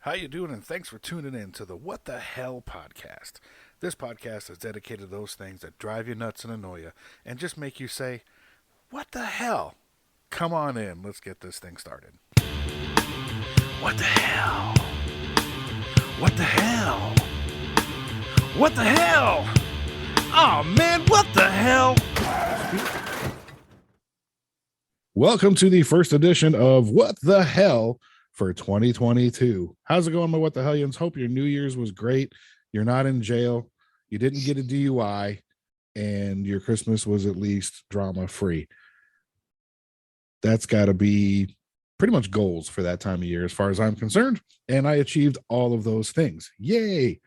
How you doing? And thanks for tuning in to the What the Hell podcast. This podcast is dedicated to those things that drive you nuts and annoy you and just make you say, "What the hell?" Come on in. Let's get this thing started. What the hell? What the hell? What the hell? Oh man, what the hell? Welcome to the first edition of What the Hell for 2022. How's it going, my What the Hellions? Hope your New Year's was great. You're not in jail. You didn't get a DUI, and your Christmas was at least drama free. That's got to be pretty much goals for that time of year, as far as I'm concerned. And I achieved all of those things. Yay!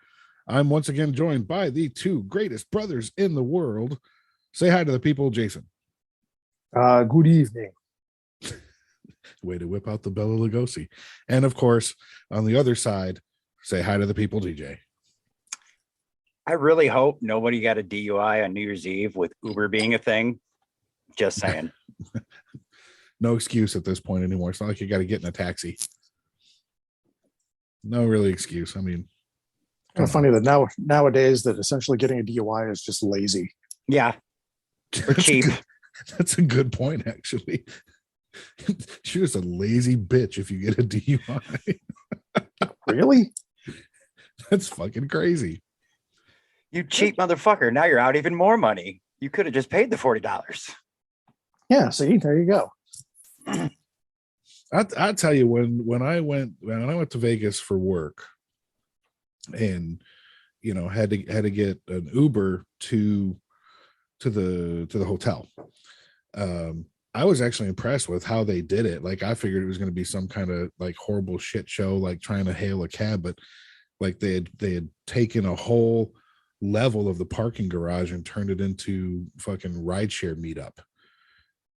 I'm once again joined by the two greatest brothers in the world. Say hi to the people, Jason. Good evening. Way to whip out the Bela Lugosi. And of course, on the other side, say hi to the people, DJ. I really hope nobody got a DUI on New Year's Eve with Uber being a thing. Just saying. No excuse at this point anymore. It's not like you got to get in a taxi. No really excuse. I mean, Kind of funny that nowadays that essentially getting a DUI is just lazy. Yeah. Or cheap. That's a good point, actually. You're just a lazy bitch if you get a DUI. Really? That's fucking crazy. You cheap motherfucker. Now you're out even more money. You could have just paid the $40. Yeah. See, there you go. I tell you, when I went to Vegas for work, and had to get an Uber to the hotel. I was actually impressed with how they did it. Like, I figured it was going to be some kind of like horrible shit show, like trying to hail a cab, but like they had taken a whole level of the parking garage and turned it into fucking rideshare meetup.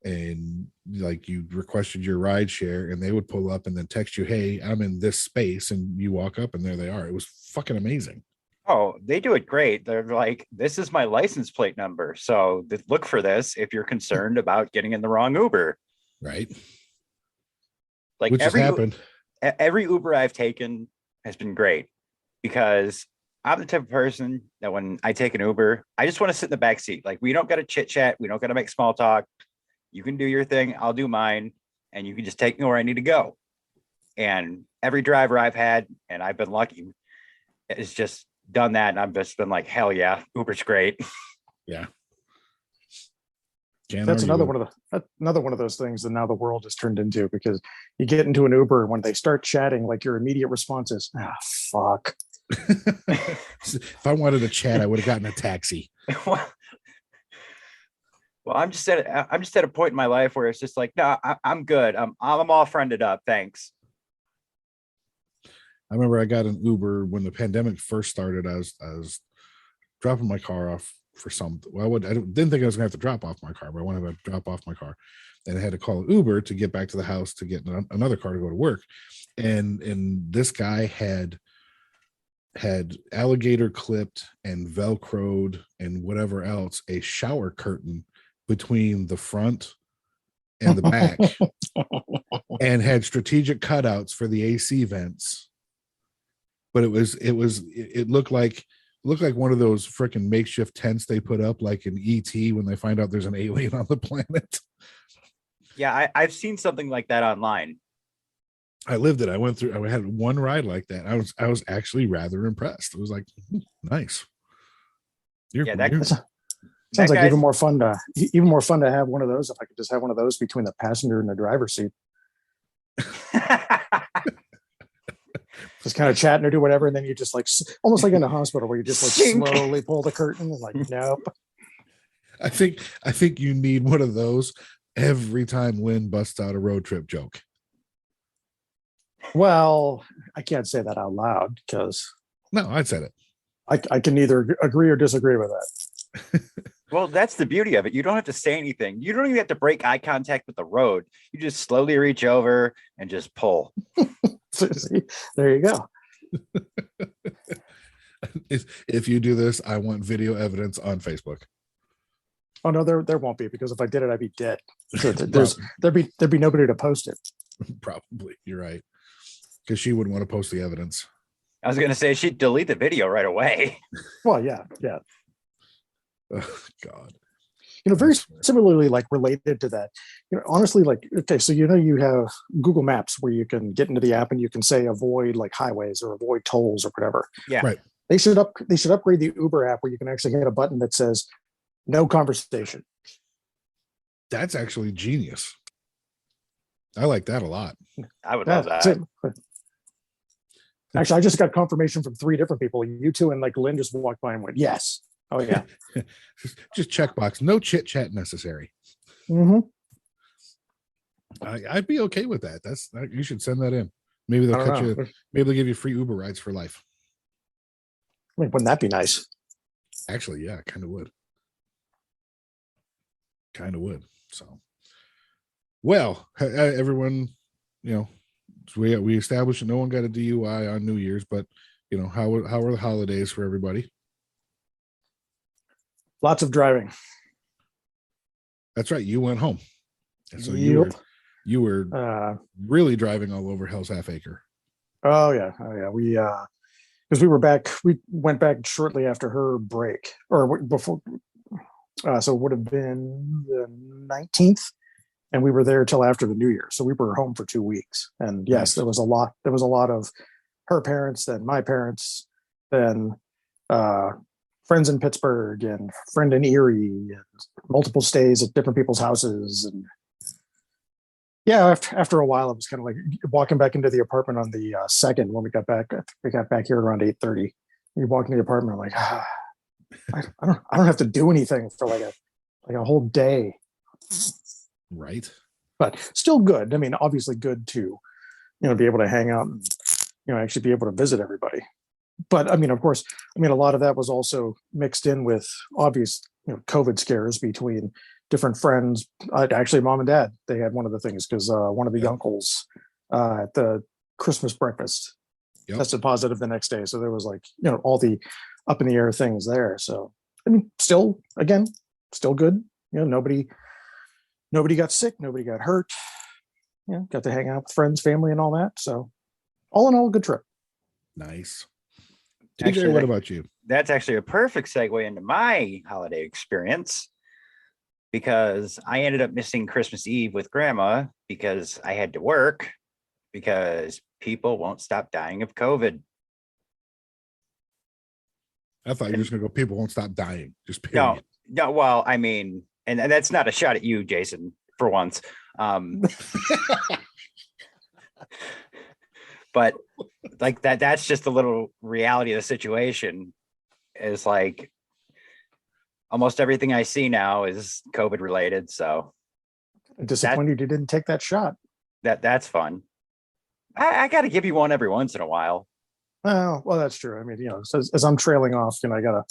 And like, you requested your ride share and they would pull up and then text you, "Hey, I'm in this space," and you walk up and there they are. It was fucking amazing. Oh, they do it great. They're like, "This is my license plate number. So look for this if you're concerned about getting in the wrong Uber." Right. Like, which has happened. Every Uber I've taken has been great, because I'm the type of person that when I take an Uber, I just want to sit in the back seat. Like, we don't got to chit chat. We don't got to make small talk. You can do your thing. I'll do mine. And you can just take me where I need to go. And every driver I've had, and I've been lucky, has just done that. And I've just been like, hell yeah, Uber's great. Yeah. That's another one of those things that now the world has turned into, because you get into an Uber, when they start chatting, like, your immediate response is, fuck. If I wanted to chat, I would have gotten a taxi. Well, I'm just at a point in my life where it's just like, no, I'm good. I'm all friended up. Thanks. I remember I got an Uber when the pandemic first started. I was dropping my car off for something. Well, I didn't think I was gonna have to drop off my car, but I wanted to drop off my car, and I had to call an Uber to get back to the house to get another car to go to work. And this guy had alligator clipped and velcroed and whatever else a shower curtain between the front and the back, and had strategic cutouts for the AC vents. But it looked like one of those freaking makeshift tents they put up like in ET when they find out there's an alien on the planet. Yeah, I've seen something like that online. I lived it. I had one ride like that. I was actually rather impressed. It was like, nice. Sounds like even more fun to have one of those. If I could just have one of those between the passenger and the driver's seat. Just kind of chatting or do whatever, and then you just like, almost like in a hospital where you just like slowly pull the curtain and like, nope. I think you need one of those every time Lynn busts out a road trip joke. Well, I can't say that out loud because no, I said it. I can neither agree or disagree with that. Well, that's the beauty of it. You don't have to say anything. You don't even have to break eye contact with the road. You just slowly reach over and just pull. See, there you go. If you do this, I want video evidence on Facebook. Oh no, there won't be, because if I did it, I'd be dead. So there'd be nobody to post it. Probably, you're right. because she wouldn't want to post the evidence. I was gonna say she'd delete the video right away. Well, yeah. Oh, God. Very I swear. similarly, like related to that, honestly, like, okay, so you have Google Maps where you can get into the app and you can say avoid like highways or avoid tolls or whatever. Yeah. Right. They should upgrade the Uber app where you can actually hit a button that says no conversation. That's actually genius. I like that a lot. I would love That's that. it. Actually, I just got confirmation from 3 different people. You two and like Lynn just walked by and went, yes. Oh yeah. Just checkbox. No chit chat necessary. Mm-hmm. I'd be okay with that. You should send that in. Maybe they'll cut you. Maybe they'll give you free Uber rides for life. I mean, wouldn't that be nice? Actually, yeah, kind of would. So, well, everyone, we established that no one got a DUI on New Year's, but how were the holidays for everybody? Lots of driving. That's right. You went home. And so Yep. you were really driving all over Hell's Half Acre. Oh yeah. We because we went back shortly after her break or before. So it would have been the 19th, and we were there till after the New Year. So we were home for 2 weeks. And yes, Nice. there was a lot of her parents, then my parents, then friends in Pittsburgh and friend in Erie, and multiple stays at different people's houses. And yeah, after a while, it was kind of like walking back into the apartment on the 2nd when we got back. We got back here around 8:30. We walked into the apartment. I'm like, I don't have to do anything for like a whole day, Right. but still good. I mean, obviously good to, be able to hang out and, actually be able to visit everybody. But I mean, of course, a lot of that was also mixed in with obvious, COVID scares between different friends. Actually, mom and dad, they had one of the things because one of the uncles at the Christmas breakfast tested positive the next day. So there was like, all the up in the air things there. So, I mean, still good. Nobody got sick. Nobody got hurt. Got to hang out with friends, family, and all that. So all in all, a good trip. Nice. TJ, Actually, what about you? That's actually a perfect segue into my holiday experience because I ended up missing Christmas Eve with grandma because I had to work because people won't stop dying of COVID. I thought you were just gonna go. People won't stop dying. Just period. No. Well, I mean, and that's not a shot at you, Jason, for once. But like that's just a little reality of the situation is like almost everything I see now is COVID related. So Disappointed you didn't take that shot. that's fun. I got to give you one every once in a while. Well, that's true. I mean, as I'm trailing off, I gotta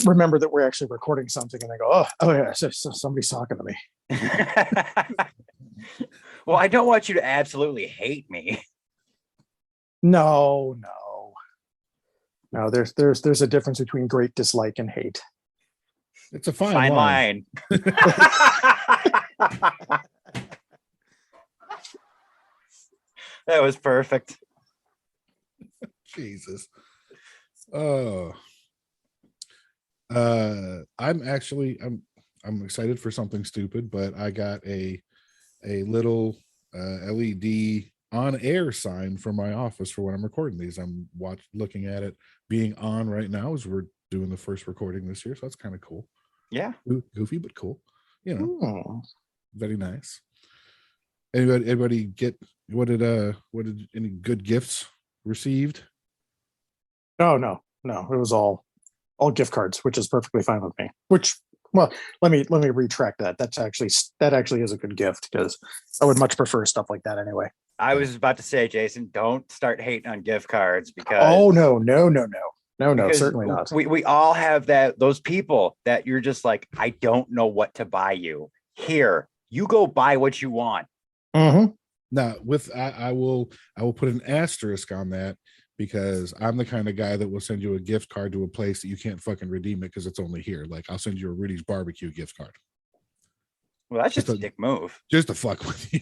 remember that we're actually recording something, and I go, oh yeah, so somebody's talking to me. Well, I don't want you to absolutely hate me. No. There's a difference between great dislike and hate. It's a fine line. That was perfect. Jesus. I'm excited for something stupid, but I got a little LED on air sign for my office for when I'm recording these. I'm looking at it being on right now as we're doing the first recording this year, so that's kind of cool. Yeah, goofy but cool. Very nice. Anybody get what did any good gifts received? No. It was all gift cards, which is perfectly fine with me. Which, well, let me retract that. That actually is a good gift because I would much prefer stuff like that anyway. I was about to say, Jason, don't start hating on gift cards because no, because certainly not. We all have those people that you're just like, I don't know what to buy you. Here, you go buy what you want. Mm-hmm. Now, I will put an asterisk on that because I'm the kind of guy that will send you a gift card to a place that you can't fucking redeem it because it's only here. Like I'll send you a Rudy's Barbecue gift card. Well, that's just a dick move. Just to fuck with you.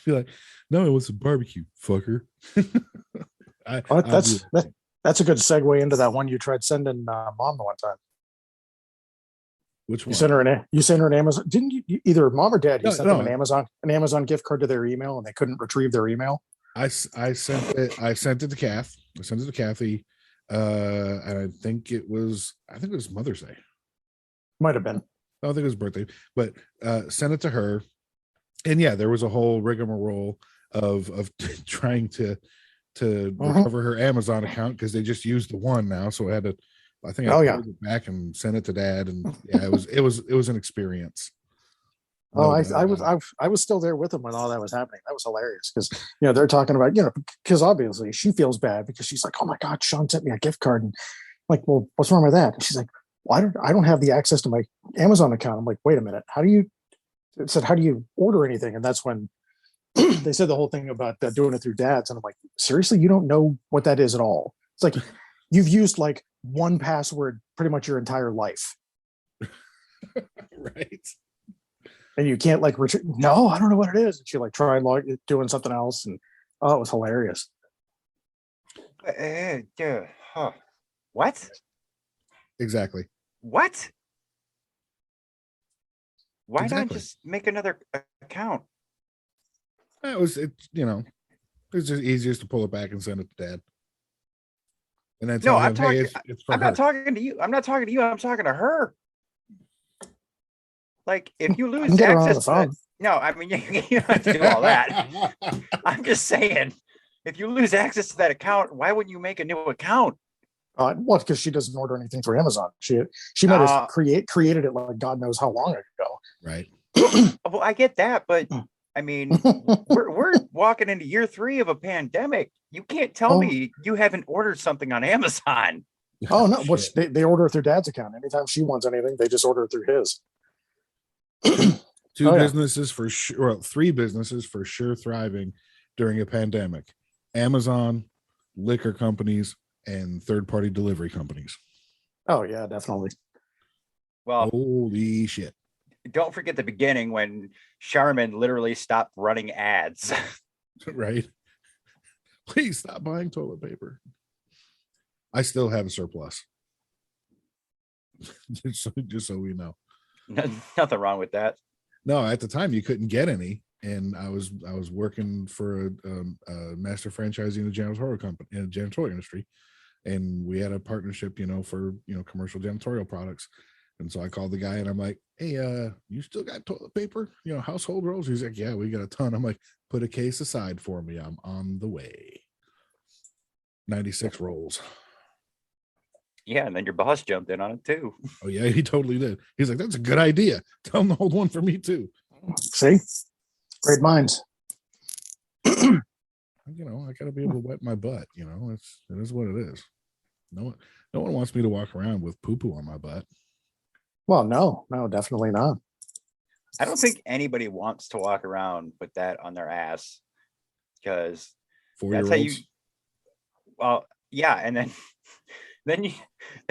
Be like, no, it was a barbecue, fucker. Oh, I'll do that. that's a good segue into that one you tried sending mom the one time. Which You one? sent her you sent her an Amazon. Didn't either mom or dad? You No, sent them no. an Amazon gift card to their email, and they couldn't retrieve their email. I sent it. I sent it to Kath. I sent it to Kathy. And I think it was Mother's Day. Might have been. I don't think it was birthday, but sent it to her. And yeah, there was a whole rigmarole of trying to recover her Amazon account because they just used the one now. So I had to, I think I pulled it back and sent it to dad. And yeah, it was an experience. Oh, I was still there with them when all that was happening. That was hilarious because they're talking about because obviously she feels bad because she's like, oh my god, Sean sent me a gift card, and I'm like, well, what's wrong with that? And she's like, well, I don't have the access to my Amazon account. I'm like, wait a minute, how do you order anything? And that's when they said the whole thing about doing it through dads, and I'm like, seriously, you don't know what that is at all? It's like you've used like one password pretty much your entire life, right? And you can't like retrieve. No, I don't know what it is. And she like tried doing something else, and it was hilarious. What? Exactly. What? Why Exactly. not just make another account? It's just easiest to pull it back and send it to dad. And then tell him, hey, it's for I'm her. not talking to you. I'm not talking to you. I'm talking to her. Like, if you lose access to that, no, I mean, you don't have to do all that. I'm just saying, if you lose access to that account, why wouldn't you make a new account? Well, because she doesn't order anything for Amazon. She might have created it like God knows how long ago. Right. Well, I get that, but I mean, we're walking into year 3 of a pandemic. You can't tell me you haven't ordered something on Amazon. Oh no, which they order through dad's account. Anytime she wants anything, they just order it through his. Businesses for sure. Well, 3 businesses for sure thriving during a pandemic: Amazon, liquor companies, and third-party delivery companies. Oh yeah, definitely. Well, holy shit! Don't forget the beginning when Charmin literally stopped running ads. Right. Please stop buying toilet paper. I still have a surplus. just so we know. Nothing wrong with that. No, at the time you couldn't get any, and I was working for a master franchisee in the janitorial industry, and we had a partnership, for commercial janitorial products. And so I called the guy and I'm like, hey, you still got toilet paper, household rolls? He's like, yeah, we got a ton. I'm like, put a case aside for me. I'm on the way. 96 rolls. Yeah, and then your boss jumped in on it too. Oh yeah, he totally did. He's like, that's a good idea. Tell him to hold one for me too. See? Great minds. I gotta be able to wipe my butt. It is what it is. No one wants me to walk around with poo-poo on my butt. Well, no, definitely not. I don't think anybody wants to walk around with that on their ass, because that's how you. Well, yeah, and then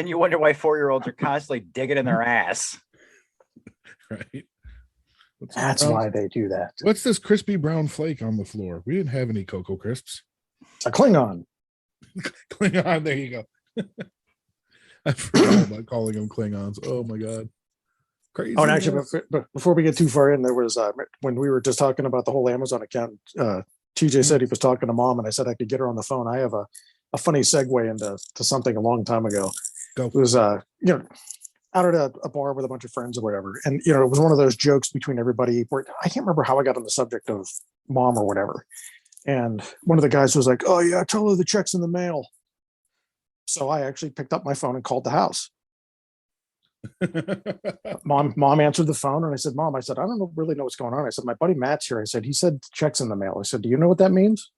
you wonder why 4-year-olds are constantly digging in their ass. Right. That's why they do that. What's this crispy brown flake on the floor? We didn't have any Cocoa Crisps. It's a Klingon. Klingon. There you go. I forgot about calling them Klingons. Oh my god, crazy. Oh, and actually, before we get too far in, there was when we were just talking about the whole Amazon account. TJ said he was talking to mom, and I said I could get her on the phone. I have a funny segue into something a long time ago. Go. It was out at a bar with a bunch of friends or whatever, and it was one of those jokes between everybody. Where I can't remember how I got on the subject of mom or whatever, and one of the guys was like, "Oh yeah, tell her the check's in the mail." So I actually picked up my phone and called the house. Mom answered the phone, and I said, "Mom," I said, "I don't really know what's going on." I said, "My buddy Matt's here." I said, "He said check's in the mail." I said, "Do you know what that means?"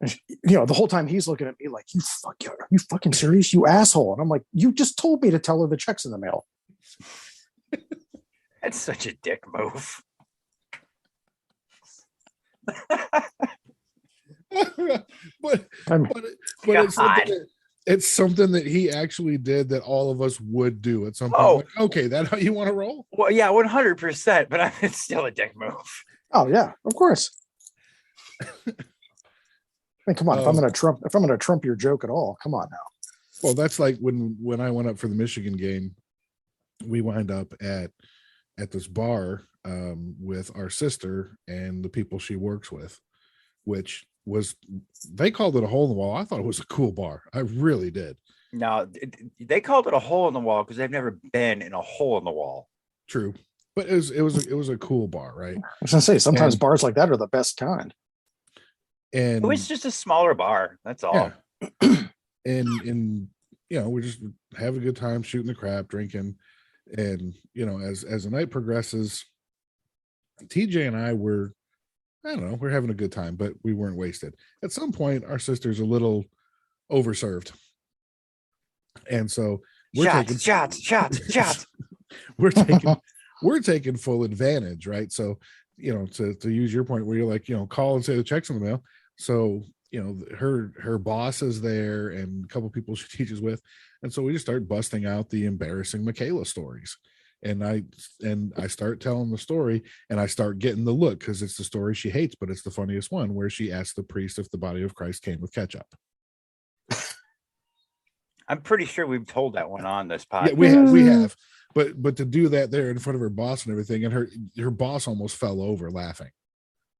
And the whole time he's looking at me like, are you fucking serious, you asshole? And I'm like, you just told me to tell her the check's in the mail. That's such a dick move. but it's something that he actually did that all of us would do at some point. Like, okay, that how you want to roll? Well, yeah, 100%, but it's still a dick move. Oh yeah, of course. I mean, come on. If I'm Oh. gonna trump your joke at all, come on now. Well, that's like when I went up for the Michigan game, we wind up at this bar with our sister and the people she works with, which was, they called it a hole in the wall. I thought it was a cool bar. I really did. No, they called it a hole in the wall because they've never been in a hole in the wall. True, but it was a cool bar, right? I was gonna say sometimes And- bars like that are the best kind. And It was just a smaller bar. That's all. yeah, and we just have a good time shooting the crap, drinking, and as the night progresses, TJ and I were, I don't know, we're having a good time, but we weren't wasted. At some point, our sister's a little overserved, and so Shots. we're taking full advantage, right? So to use your point where you're like, call and say the check's in the mail. So her boss is there and a couple people she teaches with, and so we just start busting out the embarrassing Michaela stories, and I start telling the story, and I start getting the look because it's the story she hates, but it's the funniest one, where she asked the priest if the body of Christ came with ketchup. I'm pretty sure we've told that one on this podcast. Yeah, we have, but to do that there in front of her boss and everything, and her boss almost fell over laughing,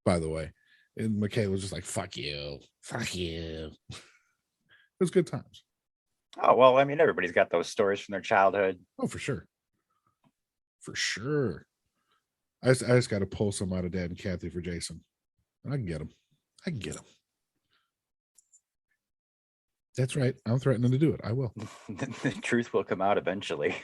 by the way, and Michaela was just like, fuck you. It was good times. Oh, well, I mean, everybody's got those stories from their childhood. Oh, for sure. I just got to pull some out of Dad and Kathy for Jason. I can get him. That's right. I'm threatening to do it. I will. The truth will come out eventually.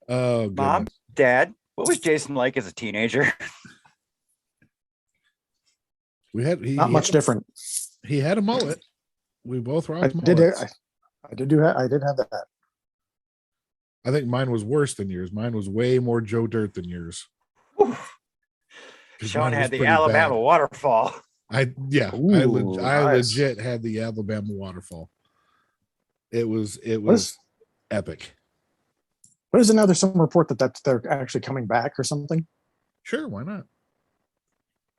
Oh, Mom, goodness. Dad, what was Jason like as a teenager? Not much different. He had a mullet. We both I rocked did. mullets. I did have that. I think mine was worse than yours. Mine was way more Joe Dirt than yours. 'Cause Sean mine was had the pretty Alabama bad. waterfall. I Ooh, nice. legit had the Alabama waterfall. It was is- epic. But isn't now there's some report that they're actually coming back or something? Sure, why not?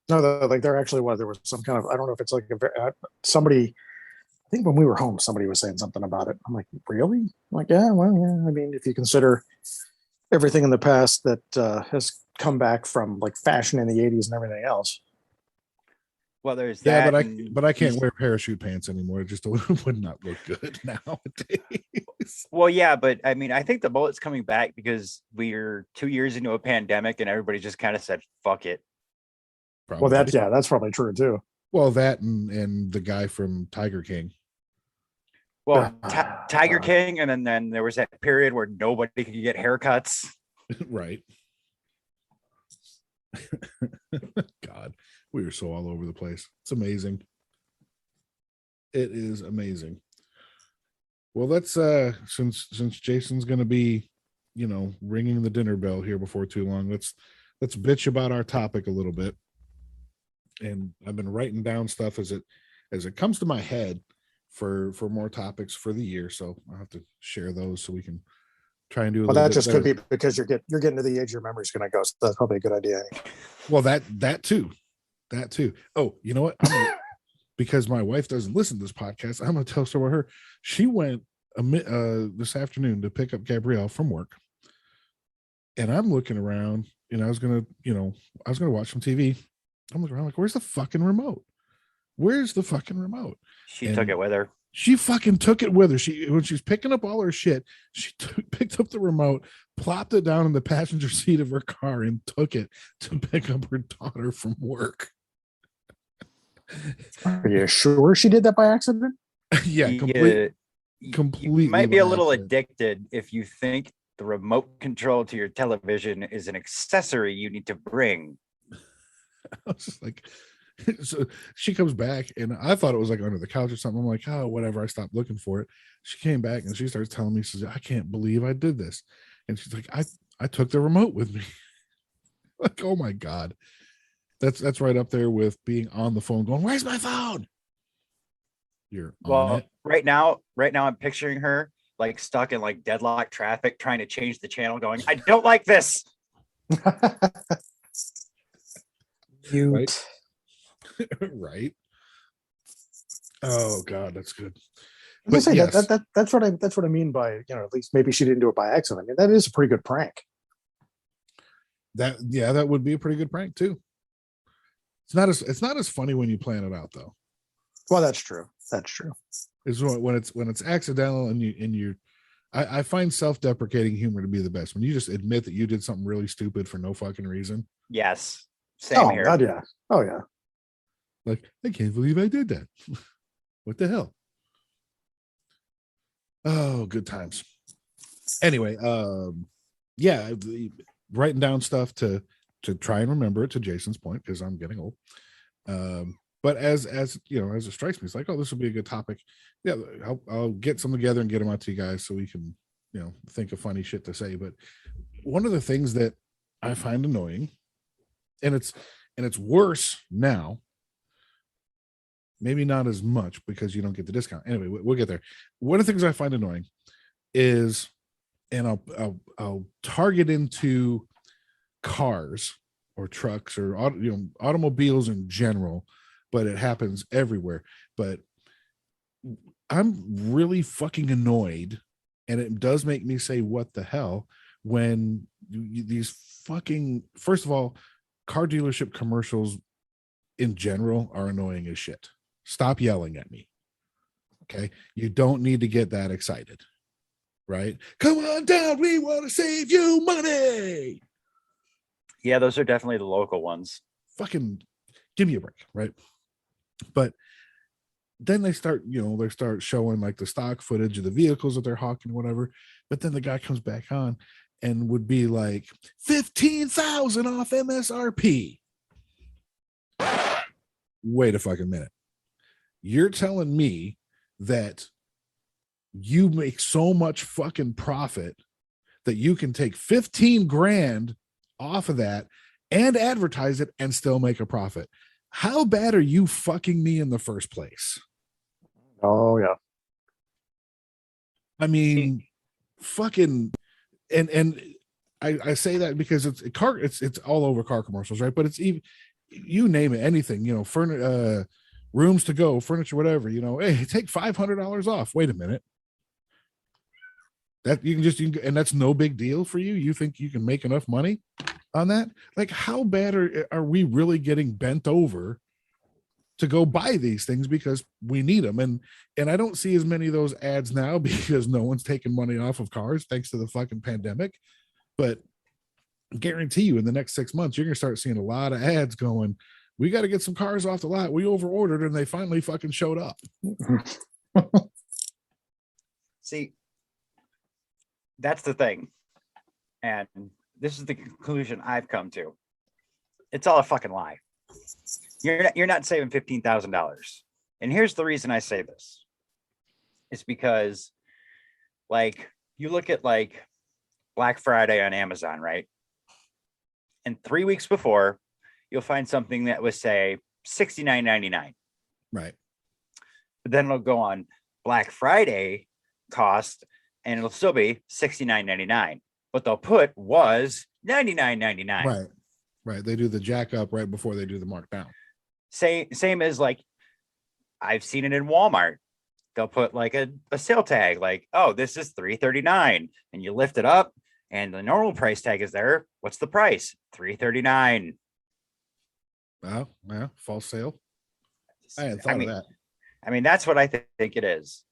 No, they're actually there was some kind of, I don't know if it's like somebody. I think when we were home, somebody was saying something about it. I'm like, really? I'm like, yeah, well, yeah. I mean, if you consider everything in the past that has come back from like fashion in the '80s and everything else. Well, there's Yeah, that. but I can't wear parachute pants anymore. It just would not look good nowadays. Well, yeah, but I mean, I think the bullet's coming back because we're 2 years into a pandemic and everybody just kind of said, fuck it. Probably. Well, that's probably true too. Well, that and the guy from Tiger King. Well, Tiger King, and then there was that period where nobody could get haircuts. Right. God, we were so all over the place. It's amazing. It is amazing. Well, let's since Jason's gonna be, ringing the dinner bell here before too long, let's bitch about our topic a little bit. And I've been writing down stuff as it comes to my head for more topics for the year. So I'll have to share those so we can try and do a Well, little that bit just better. could be because you're getting to the age your memory's going to go. So that's probably a good idea. Well, that too. Oh, you know what? Because my wife doesn't listen to this podcast, I'm going to tell a story about her. She went this afternoon to pick up Gabrielle from work, and I'm looking around, and I was gonna watch some TV. I'm looking around like, where's the fucking remote? She And took it with her. She fucking took it with her. When she was picking up all her shit, she picked up the remote, plopped it down in the passenger seat of her car, and took it to pick up her daughter from work. Are you sure she did that by accident? Yeah, completely. You might be a by little accident. addicted if you think the remote control to your television is an accessory you need to bring. I was just like, so she comes back, and I thought it was like under the couch or something. I'm like, oh, whatever. I stopped looking for it. She came back and she starts telling me, she says, I can't believe I did this. And she's like, I took the remote with me. Like, oh my God. That's right up there with being on the phone going, where's my phone? You're on Well, it. right now I'm picturing her like stuck in like deadlock traffic trying to change the channel going, I don't like this. Mute. Right. Oh God, that's good. I'm just But saying yes, that's what I mean by, at least maybe she didn't do it by accident. I mean, that is a pretty good prank. that would be a pretty good prank too. It's not as funny when you plan it out though. Well, that's true. That's true. Is when it's accidental and you I find self-deprecating humor to be the best. When you just admit that you did something really stupid for no fucking reason. Yes. Same Oh, here. God, yeah. Oh, yeah. Like, I can't believe I did that. What the hell? Oh, good times. Anyway, yeah, writing down stuff to try and remember it, to Jason's point, because I'm getting old. But as you know, as it strikes me, it's like, oh, this would be a good topic. Yeah, I'll get some together and get them out to you guys so we can, think of funny shit to say. But one of the things that I find annoying, and it's worse now, maybe not as much because you don't get the discount. Anyway, we'll get there. One of the things I find annoying is, and I'll target into cars or trucks or automobiles in general, but it happens everywhere. But I'm really fucking annoyed, and it does make me say, what the hell, when these fucking, first of all, car dealership commercials in general are annoying as shit. Stop yelling at me. Okay. You don't need to get that excited. Right? Come on down. We want to save you money. Yeah, those are definitely the local ones. Fucking give me a break. Right. But then they start showing like the stock footage of the vehicles that they're hawking, whatever. But then the guy comes back on and would be like 15,000 off MSRP. Wait a fucking minute. You're telling me that you make so much fucking profit that you can take 15 grand off of that and advertise it and still make a profit? How bad are you fucking me in the first place? Oh, yeah. I mean, fucking, and I say that because it's all over car commercials, right? But it's even, you name it, anything, rooms to go, furniture, whatever, hey, take $500 off. Wait a minute. That and that's no big deal for you. You think you can make enough money on that? Like, how bad are we really getting bent over to go buy these things because we need them? And I don't see as many of those ads now because no one's taking money off of cars thanks to the fucking pandemic. But I guarantee you in the next 6 months, you're going to start seeing a lot of ads going, we got to get some cars off the lot. We over ordered and they finally fucking showed up. See, that's the thing. And this is the conclusion I've come to. It's all a fucking lie. You're not saving $15,000. And here's the reason I say this. It's because, like, you look at like Black Friday on Amazon, right? And 3 weeks before, you'll find something that would say $69.99. Right. But then it'll go on Black Friday cost and it'll still be $69.99. What they'll put was $99.99. Right. They do the jack up right before they do the markdown. Same as, like, I've seen it in Walmart. They'll put like a sale tag, like, oh, this is $339, and you lift it up and the normal price tag is there. What's the price? $339. Oh, yeah, false sale. I hadn't thought of that. I mean, that's what I think it is.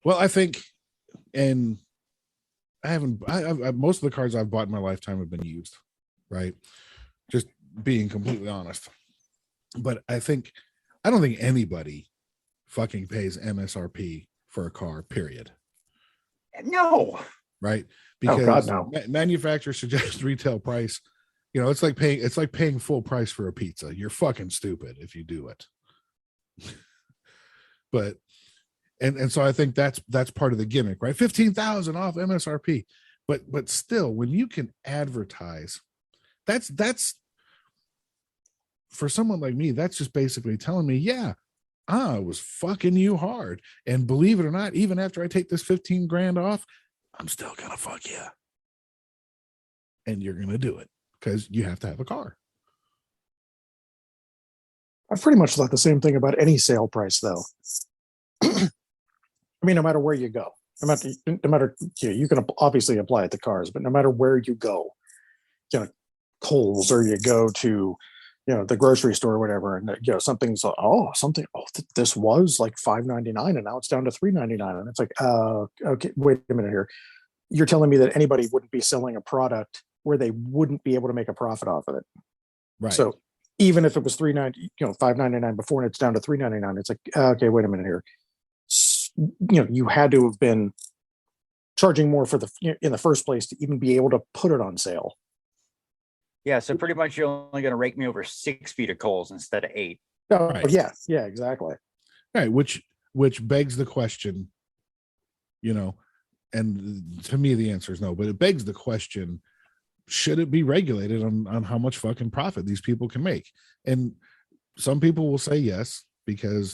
Well, I think, and I haven't, most of the cars I've bought in my lifetime have been used, right? Just being completely honest. But I don't think anybody fucking pays MSRP for a car, period. No. Right? Oh, Because God, no. manufacturers suggest retail price. It's like paying full price for a pizza. You're fucking stupid if you do it. But and so I think that's part of the gimmick, right? 15,000 off MSRP. But still, when you can advertise, that's for someone like me, that's just basically telling me, yeah, I was fucking you hard. And believe it or not, even after I take this 15 grand off, I'm still gonna fuck you. and you're going to do it because you have to have a car. I've pretty much thought the same thing about any sale price, though. I mean, no matter where you go, you can obviously apply it to cars, but no matter where you go, Kohl's, or you go to, the grocery store or whatever, and something's this was like $5.99 and now it's down to $3.99, and it's like, okay, wait a minute here. You're telling me that anybody wouldn't be selling a product where they wouldn't be able to make a profit off of it? Right. So even if it was $5.99 before and it's down to $3.99, it's like, okay, wait a minute here. You had to have been charging more in the first place to even be able to put it on sale. Yeah, so pretty much you're only going to rake me over 6 feet of Kohl's instead of 8. Oh, Right. yeah, exactly. Right, which begs the question, and to me the answer is no, but it begs the question, should it be regulated on how much fucking profit these people can make? And some people will say yes, because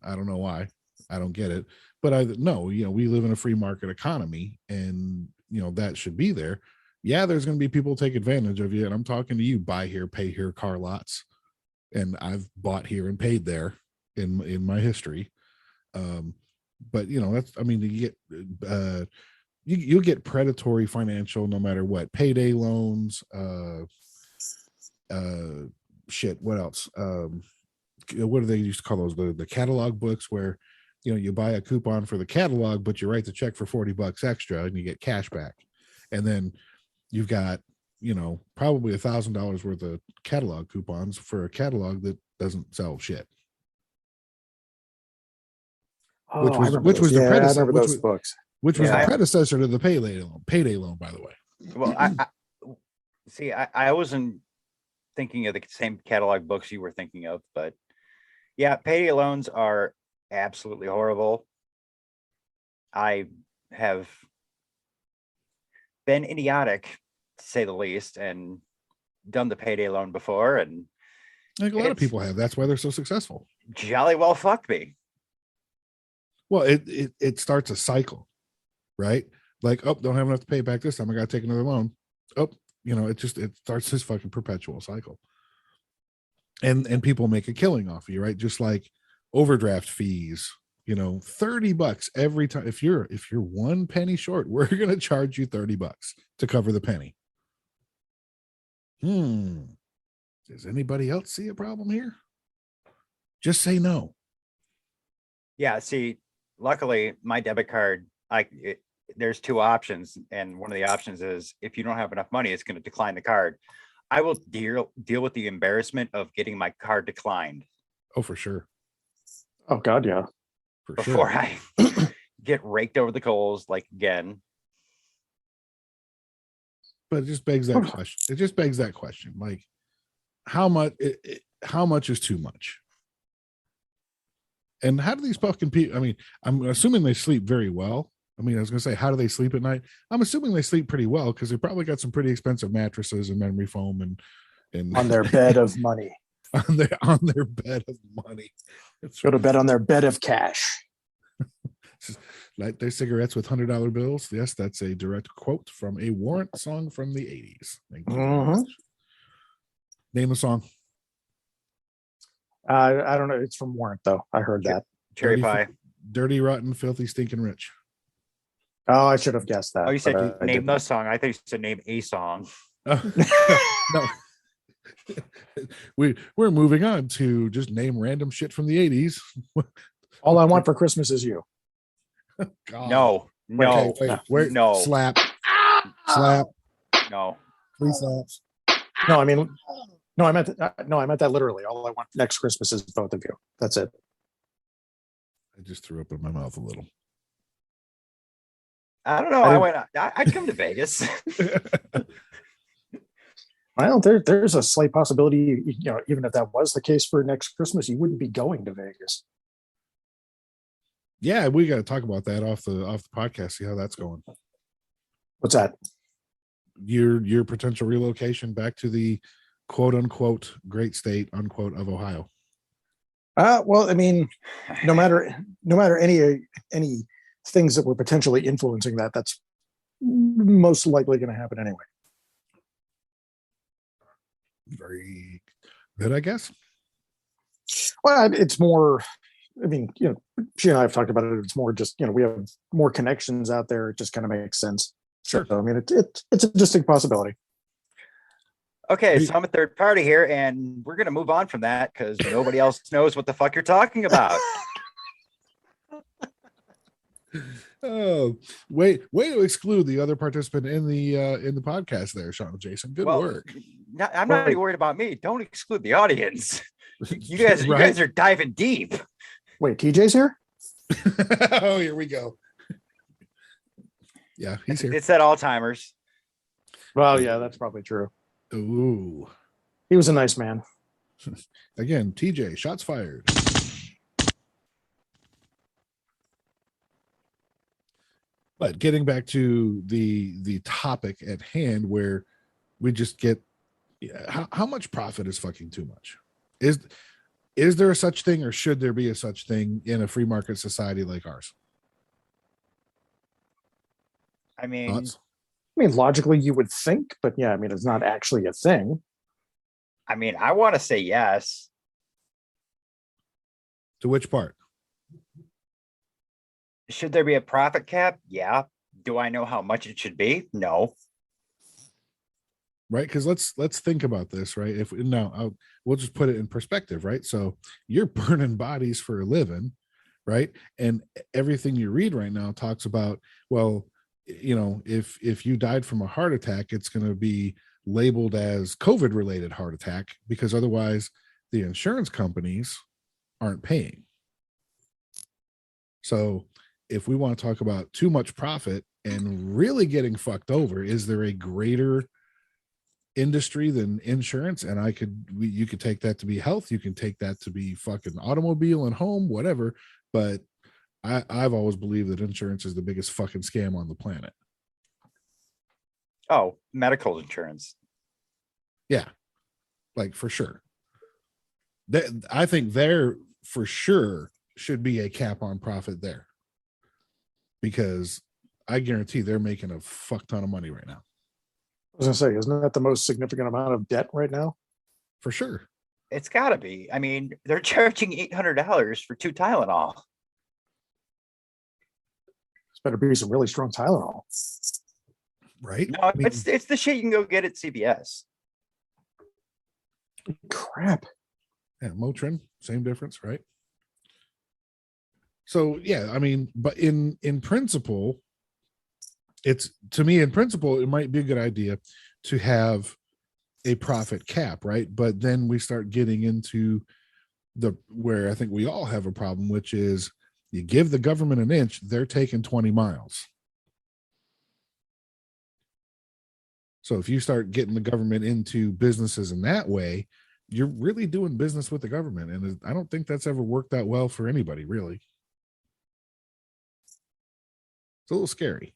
I don't know why, I don't get it, but we live in a free market economy, and that should be there. Yeah, there's going to be people take advantage of you, and I'm talking to you, buy here, pay here car lots, and I've bought here and paid there in my history. But that's, I mean, you get you'll get predatory financial no matter what. Payday loans, shit, what else? What do they used to call those? The catalog books, where you buy a coupon for the catalog, but you write the check for $40 extra and you get cash back. And then you've got, probably $1,000 worth of catalog coupons for a catalog that doesn't sell shit. Which was the predecessor, which was the predecessor to the payday loan, by the way. Well, I wasn't thinking of the same catalog books you were thinking of, but yeah, payday loans are absolutely horrible. I have been idiotic, to say the least, and done the payday loan before, and like a lot of people have. That's why they're so successful. Jolly well fucked me. Well, it starts a cycle, right? Like, oh, don't have enough to pay back this time, I got to take another loan. Oh, it starts this fucking perpetual cycle. And people make a killing off of you, right? Just like overdraft fees, $30 every time. If you're 1 penny short, we're going to charge you $30 to cover the penny. Does anybody else see a problem here? Just say no. Yeah, see, luckily my debit card, there's 2 options, and one of the options is if you don't have enough money, it's going to decline the card. I will deal with the embarrassment of getting my card declined. Oh, for sure. Oh God, yeah. Before I get raked over the coals again. But it just begs that question. It just begs that question. Like, how much is too much? And how do these fucking people, I mean, I'm assuming they sleep very well. I mean, I was going to say, how do they sleep at night? I'm assuming they sleep pretty well, because they probably got some pretty expensive mattresses and memory foam and on their bed of money. on their bed of money. Go to bed on their bed of cash. Light their cigarettes with $100 bills. Yes, that's a direct quote from a Warrant song from the 80s. Thank you very much. Name the song. I don't know. It's from Warrant, though. I heard that. Cherry Pie. Dirty, rotten, filthy, stinking rich. Oh, I should have guessed that. Oh, you said name the song. I think you said name a song. No. We're moving on to just name random shit from the 80s. All I Want for Christmas Is You. God. No. No. Slap. No. 3 slaps. No, I mean, I meant that literally. All I want next Christmas is both of you. That's it. I just threw up in my mouth a little. I don't know. I'd come to Vegas. Well, there's a slight possibility, even if that was the case for next Christmas, you wouldn't be going to Vegas. Yeah, we got to talk about that off the podcast. See how that's going. What's that? Your potential relocation back to the quote unquote great state unquote of Ohio. Well, I mean, no matter any things that were potentially influencing that's most likely going to happen anyway. very good, I guess. Well, it's more, I mean, she and I have talked about it. It's more just, we have more connections out there. It just kind of makes sense. Sure. So, I mean, it's a distinct possibility. Okay, Wait. so I'm a third party here, and we're gonna move on from that because nobody else knows what the fuck you're talking about. Oh, way to exclude the other participant in the podcast there, Sean and Jason. Good Well, work. I'm not Right. worried about me. Don't exclude the audience. You guys Right? are diving deep. Wait, TJ's here? Oh, here we go. Yeah, he's here. It's that Alzheimer's. Well, yeah, that's probably true. Ooh. He was a nice man. Again, TJ, shots fired. But getting back to the topic at hand, where we just get how much profit is fucking too much? Is there a such thing, or should there be a such thing in a free market society like ours? I mean, Thoughts? I mean, logically, you would think, but yeah, I mean, it's not actually a thing. I want to say yes. To which part? Should there be a profit cap? Yeah. Do I know how much it should be? No. Right, because let's think about this, right? If now we'll just put it in perspective, right? So you're burning bodies for a living, right? And everything you read right now talks about, well, if you died from a heart attack, it's going to be labeled as COVID related heart attack, because otherwise the insurance companies aren't paying. So if we want to talk about too much profit and really getting fucked over, is there a greater industry than insurance? And you could take that to be health, you can take that to be fucking automobile and home, whatever. But I've always believed that insurance is the biggest fucking scam on the planet. Oh, medical insurance. Yeah, like for sure. I think there for sure should be a cap on profit there, because I guarantee they're making a fuck ton of money right now. I was gonna say, isn't that the most significant amount of debt right now? For sure. It's got to be. I mean, they're charging $800 for 2 Tylenol. It's better be some really strong Tylenol. Right? No, I mean, it's the shit you can go get at CVS. Crap. yeah, Motrin, same difference, right? So yeah, I mean, but in principle, in principle, it might be a good idea to have a profit cap, right? But then we start getting into where I think we all have a problem, which is you give the government an inch, they're taking 20 miles. So if you start getting the government into businesses in that way, you're really doing business with the government. And I don't think that's ever worked out well for anybody, really. It's a little scary.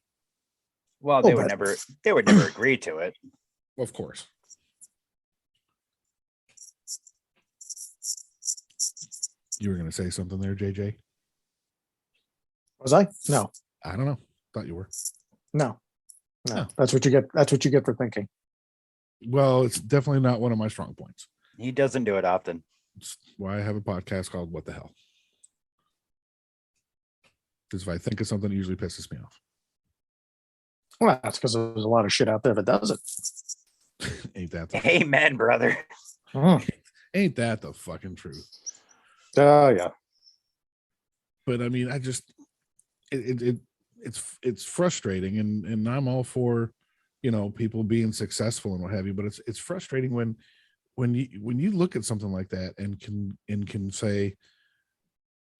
Well, they would never agree to it. Of course. You were going to say something there, JJ? Was I? No, I don't know. Thought you were. no. Oh. That's what you get. That's what you get for thinking. Well, it's definitely not one of my strong points. He doesn't do it often. It's why I have a podcast called What the Hell. Because if I think of something, it usually pisses me off. Well, that's because there's a lot of shit out there that does it. Ain't that the Amen, brother. ain't that the fucking truth? Oh yeah. But I mean, I just it's frustrating, and I'm all for people being successful and what have you, but it's frustrating when you look at something like that and can say,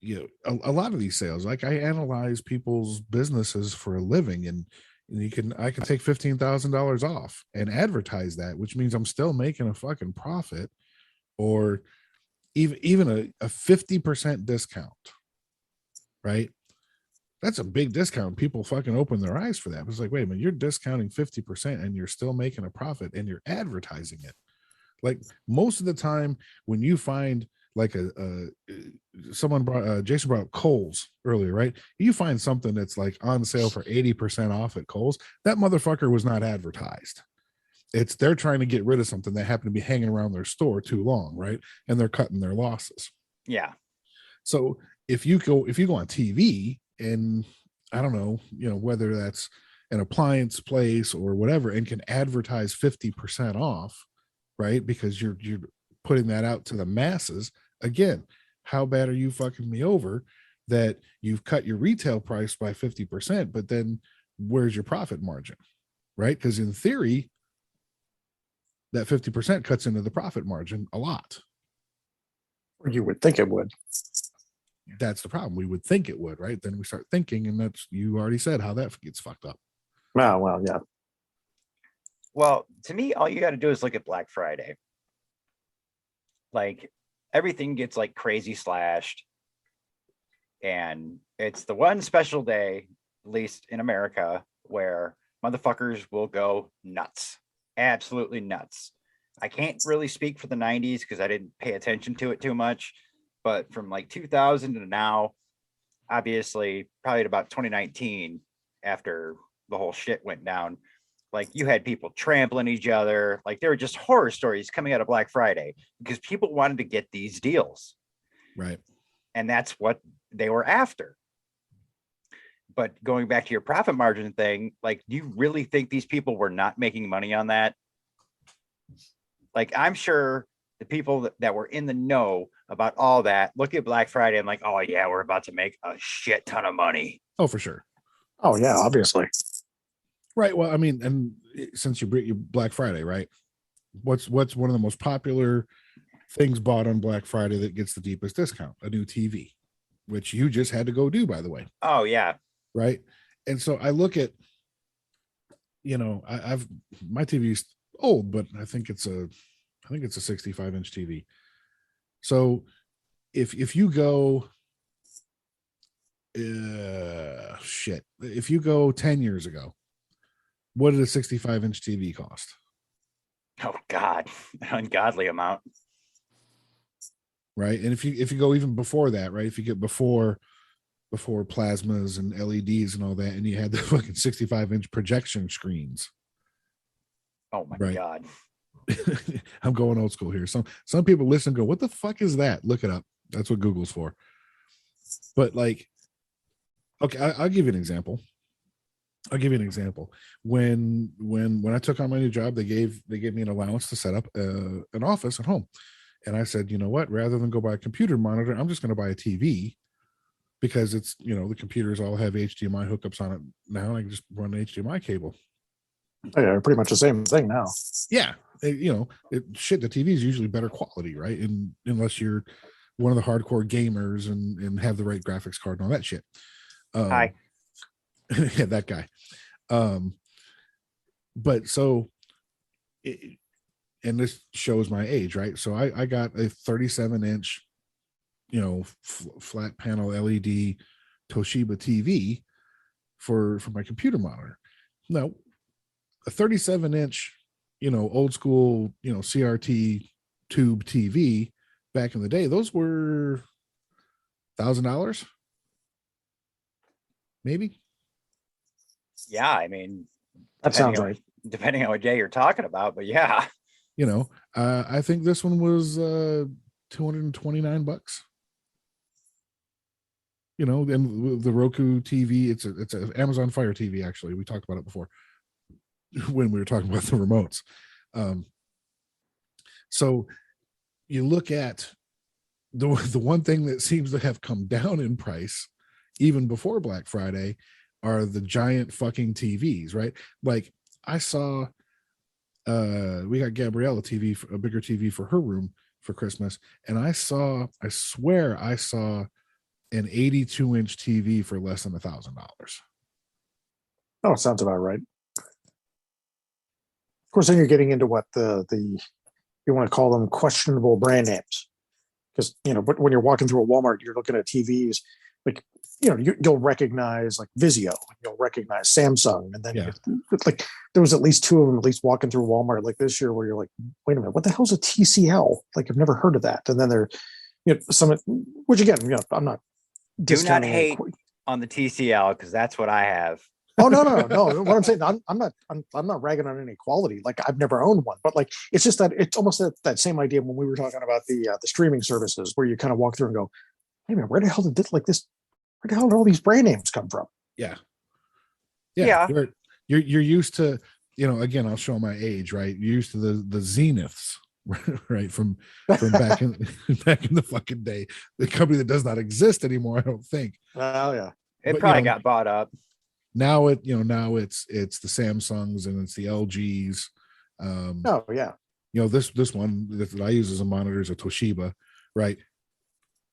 a lot of these sales, like I analyze people's businesses for a living, and I can take $15,000 off and advertise that, which means I'm still making a fucking profit, or even a 50% discount, right? That's a big discount. People fucking open their eyes for that. It's like, wait a minute, you're discounting 50% and you're still making a profit and you're advertising it. Like most of the time when you find like Jason brought up Kohl's earlier, right? You find something that's like on sale for 80% off at Kohl's. That motherfucker was not advertised. It's they're trying to get rid of something that happened to be hanging around their store too long, right? And they're cutting their losses. Yeah. So if you go on TV and I don't know, whether that's an appliance place or whatever, and can advertise 50% off, right? Because you're putting that out to the masses. Again, how bad are you fucking me over that you've cut your retail price by 50%, but then where's your profit margin? Right? Because in theory, that 50% cuts into the profit margin a lot. Or you would think it would. That's the problem. We would think it would, right? Then we start thinking, and that's, you already said how that gets fucked up. Well, yeah. Well, to me, all you got to do is look at Black Friday. Like everything gets like crazy slashed. And it's the one special day, at least in America, where motherfuckers will go nuts. Absolutely nuts. I can't really speak for the 90s because I didn't pay attention to it too much. But from like 2000 to now, obviously, probably at about 2019, after the whole shit went down, like you had people trampling each other. Like there were just horror stories coming out of Black Friday because people wanted to get these deals. Right. And that's what they were after. But going back to your profit margin thing, like, do you really think these people were not making money on that? Like, I'm sure the people that were in the know about all that look at Black Friday and like, oh yeah, we're about to make a shit ton of money. Oh, for sure. Oh yeah, obviously. Right. Well, I mean, and since you bring you Black Friday, right? What's one of the most popular things bought on Black Friday that gets the deepest discount? A new TV, which you just had to go do, by the way. Oh yeah. Right. And so I look at, I've my TV's old, but I think it's a 65-inch TV. So if you go if you go 10 years ago, what did a 65-inch TV cost? Oh God, an ungodly amount. Right. And if you go even before that, right, if you get before plasmas and LEDs and all that, and you had the fucking 65-inch projection screens. Oh my right. God. I'm going old school here. Some people listen and go, what the fuck is that? Look it up. That's what Google's for. But like, okay, I'll give you an example. When I took on my new job, they gave me an allowance to set up an office at home. And I said, you know what, rather than go buy a computer monitor, I'm just going to buy a TV, because it's, the computers all have HDMI hookups on it now. And I can just run an HDMI cable. Oh, yeah, pretty much the same thing now. Yeah. The TV is usually better quality, right? And unless you're one of the hardcore gamers and have the right graphics card and all that shit. Hi. Yeah, that guy. But so, and this shows my age, right? So I got a 37-inch, flat panel LED Toshiba TV for my computer monitor. Now, a 37-inch, old school, CRT tube TV back in the day, those were $1,000, maybe. Yeah, I mean, That sounds right. Depending on what day you're talking about, but yeah. I think this one was $229. And the Roku TV, it's an Amazon Fire TV. Actually, we talked about it before when we were talking about the remotes. So you look at the one thing that seems to have come down in price even before Black Friday are the giant fucking TVs, right? Like I saw, we got Gabrielle a bigger TV for her room for Christmas, and I swear I saw an 82-inch TV for less than $1,000. Oh, it sounds about right. Of course, then you're getting into what the you want to call them questionable brand names, because when you're walking through a Walmart, you're looking at TVs like you'll recognize like Vizio, you'll recognize Samsung, and then like there was at least two of them at least walking through Walmart like this year where you're like, wait a minute, what the hell's a TCL? Like I've never heard of that. And then they're some, which again, I'm not. Do not hate on the TCL because that's what I have. Oh no. What I'm saying, I'm not ragging on any quality. Like I've never owned one, but like it's just that it's almost that same idea when we were talking about the streaming services where you kind of walk through and go, hey man, where the hell did this like this? Where the hell did all these brand names come from? Yeah. Yeah. You're used to, again, I'll show my age, right? You're used to the Zeniths, right? From back in back in the fucking day, the company that does not exist anymore, I don't think. Oh yeah. It But, probably got bought up. Now it's the Samsungs and it's the LGs. Oh yeah. This one that I use as a monitor is a Toshiba, right?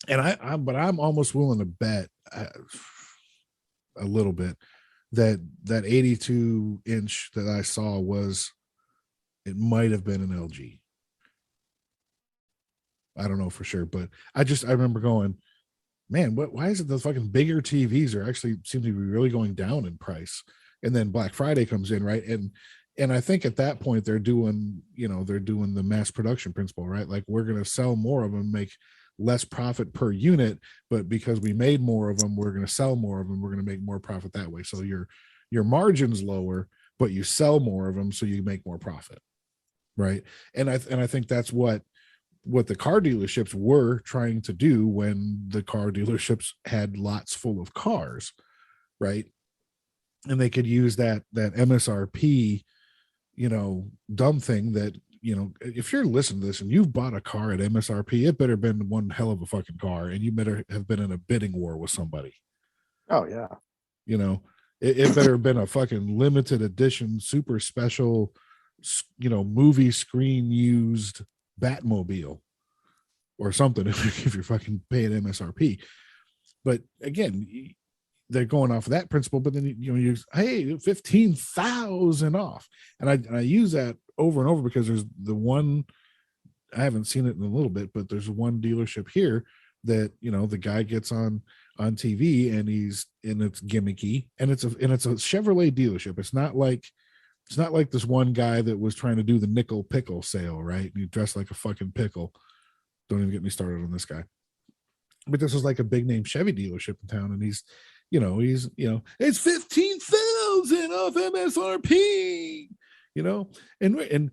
And I'm almost willing to bet a little bit that 82-inch that I saw it might have been an LG. I don't know for sure, but I remember going, man, why is it the fucking bigger TVs are actually seem to be really going down in price? And then Black Friday comes in, right? And I think at that point they're doing the mass production principle, right? Like we're going to sell more of them, make less profit per unit, but because we made more of them, we're going to sell more of them. We're going to make more profit that way. So your margin's lower, but you sell more of them, so you make more profit, right? And I think that's what the car dealerships were trying to do when the car dealerships had lots full of cars, right? And they could use that MSRP, dumb thing that, if you're listening to this and you've bought a car at MSRP, it better been one hell of a fucking car, and you better have been in a bidding war with somebody. Oh yeah. It better have been a fucking limited edition, super special, movie screen used Batmobile or something if you're fucking paying MSRP. But again, they're going off of that principle, but then you hey, 15,000 off. And I use that over and over because there's the one, I haven't seen it in a little bit, but there's one dealership here that the guy gets on TV and it's gimmicky, and it's a Chevrolet dealership. It's not like this one guy that was trying to do the nickel pickle sale, right? You dress like a fucking pickle. Don't even get me started on this guy. But this was like a big name Chevy dealership in town, and he's it's 15,000 off MSRP, and and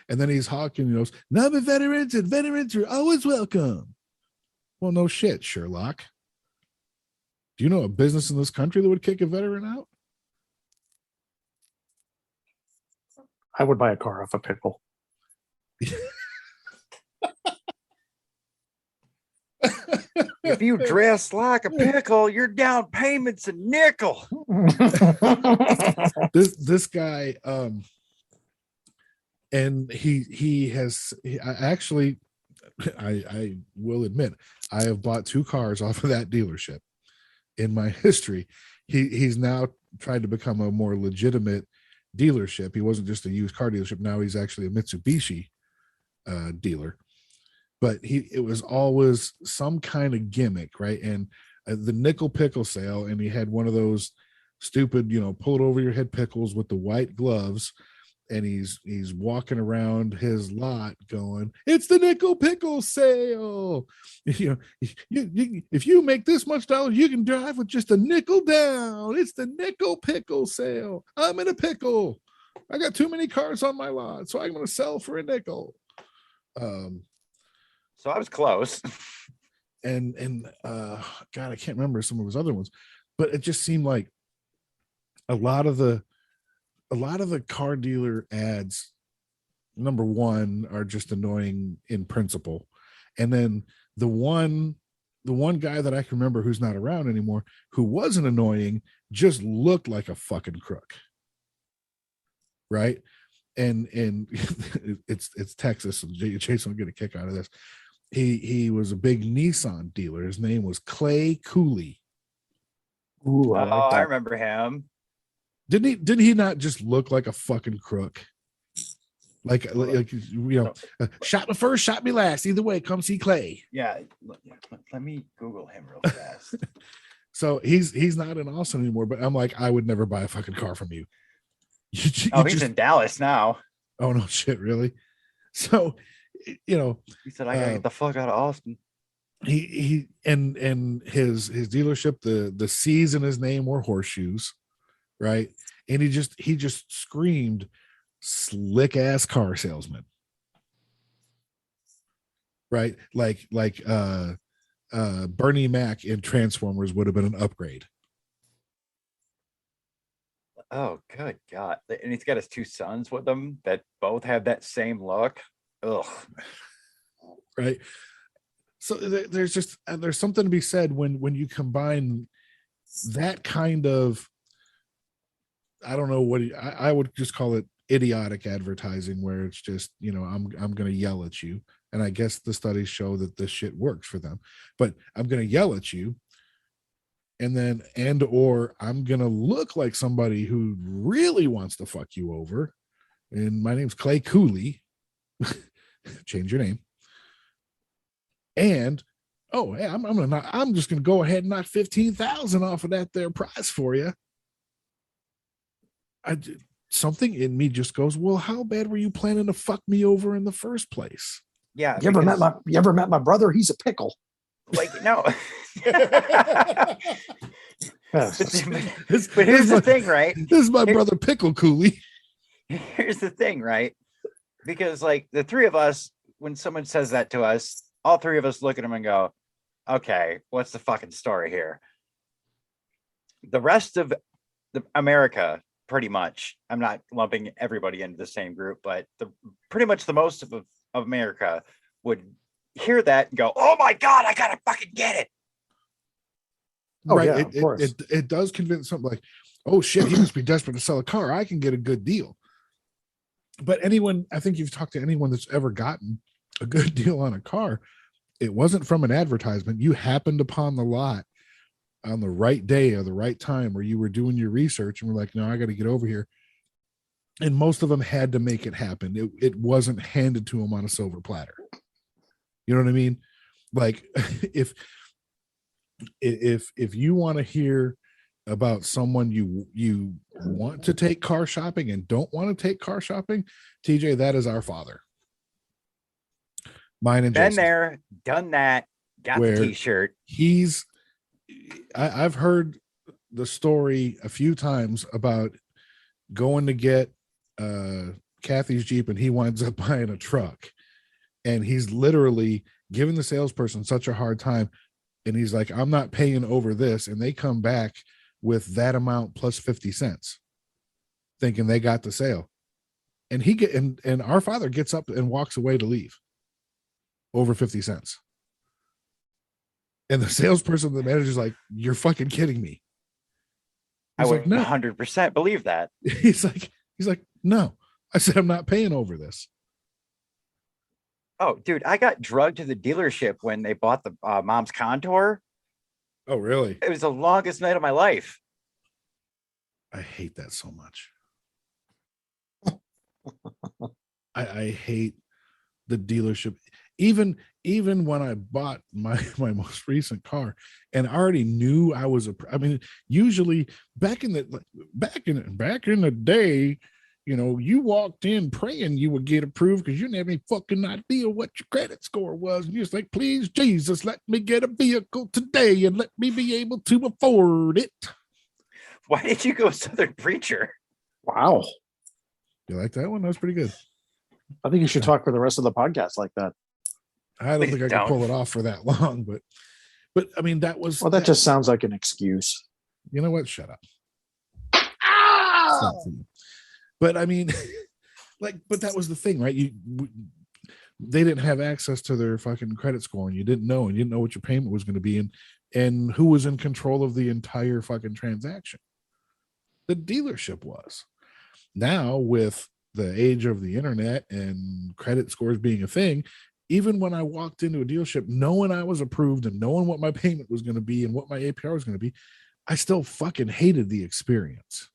then he's hawking, Nava veterans and veterans are always welcome. Well, no shit, Sherlock. Do you know a business in this country that would kick a veteran out? I would buy a car off a pickle. If you dress like a pickle, your down payment's a nickel. This guy, and I will admit, I have bought 2 cars off of that dealership in my history. He's now tried to become a more legitimate dealership. He wasn't just a used car dealership. Now he's actually a Mitsubishi dealer. But it was always some kind of gimmick, right? And the nickel pickle sale, and he had one of those stupid, pull it over your head pickles with the white gloves, and he's walking around his lot going, "It's the nickel pickle sale. If you make this much dollars, you can drive with just a nickel down. It's the nickel pickle sale. I'm in a pickle. I got too many cars on my lot, so I'm going to sell for a nickel." So I was close. And God, I can't remember some of his other ones, but it just seemed like a lot of the car dealer ads, number one, are just annoying in principle. And then the one guy that I can remember who's not around anymore, who wasn't annoying, just looked like a fucking crook. Right. And it's Texas. So Jason will get a kick out of this. He was a big Nissan dealer. His name was Clay Cooley. Ooh, I remember him. Didn't he not just look like a fucking crook? Like shot me first, shot me last. Either way, come see Clay. Yeah, let me Google him real fast. So he's not in Austin anymore, but I'm like, I would never buy a fucking car from you. He's in Dallas now. Oh no shit, really? So he said, I gotta get the fuck out of Austin. He and his dealership, the C's in his name were horseshoes. right? And he just screamed slick ass car salesman, right? Like Bernie Mac in Transformers would have been an upgrade. Oh, good God. And he's got his two sons with him that both have that same look. Ugh. Right. So there's something to be said when you combine that kind of, I don't know what I would just call it idiotic advertising, where it's just, I'm going to yell at you. And I guess the studies show that this shit works for them, but I'm going to yell at you. Or I'm going to look like somebody who really wants to fuck you over. And my name's Clay Cooley. Change your name. And, oh, hey, I'm just going to go ahead and knock 15,000 off of that there price for you. Something in me just goes, well, how bad were you planning to fuck me over in the first place? Yeah. You ever met my brother? He's a pickle. Like, no. Yes. But here's the thing, right? This is my brother Pickle Cooley. Here's the thing, right? Because like the three of us, when someone says that to us, all three of us look at them and go, okay, what's the fucking story here? The rest of America, pretty much, I'm not lumping everybody into the same group, but pretty much the most of America would hear that and go, oh my God, I gotta fucking get it. Oh, Right. yeah, of course. It does convince something like, oh shit, he must be desperate to sell a car. I can get a good deal. But I think you've talked to anyone that's ever gotten a good deal on a car. It wasn't from an advertisement. You happened upon the lot on the right day or the right time where you were doing your research and were like, no, I got to get over here. And most of them had to make it happen. It wasn't handed to them on a silver platter. You know what I mean? Like if you want to hear about someone you want to take car shopping and don't want to take car shopping, TJ, that is our father. Mine and Been Jason's. there, done that, got Where the t-shirt. I've heard the story a few times about going to get Kathy's Jeep and he winds up buying a truck, and he's literally giving the salesperson such a hard time, and he's like, I'm not paying over this, and they come back with that amount plus 50 cents thinking they got the sale, and and our father gets up and walks away to leave over 50 cents. And the salesperson, the manager's like, you're fucking kidding me. I He's would like, no. 100% believe that. He's like, no. I said, I'm not paying over this. Oh, dude, I got drugged to the dealership when they bought the mom's Contour. Oh, really? It was the longest night of my life. I hate that so much. I hate the dealership. Even when I bought my most recent car, and I already knew I was usually back in the day, you walked in praying you would get approved because you didn't have any fucking idea what your credit score was. And you're just like, please, Jesus, let me get a vehicle today and let me be able to afford it. Why did you go Southern Preacher? Wow. You like that one? That was pretty good. I think you should talk for the rest of the podcast like that. I don't Please think I don't. could pull it off for that long, but I mean, that was, Well, that just sounds like an excuse. you know what? Shut up. It's not for you. But I mean, but that was the thing, right? They didn't have access to their fucking credit score, and you didn't know what your payment was going to be, and who was in control of the entire fucking transaction. The dealership was. Now, with the age of the internet and credit scores being a thing, even when I walked into a dealership, knowing I was approved and knowing what my payment was going to be and what my APR was going to be, I still fucking hated the experience.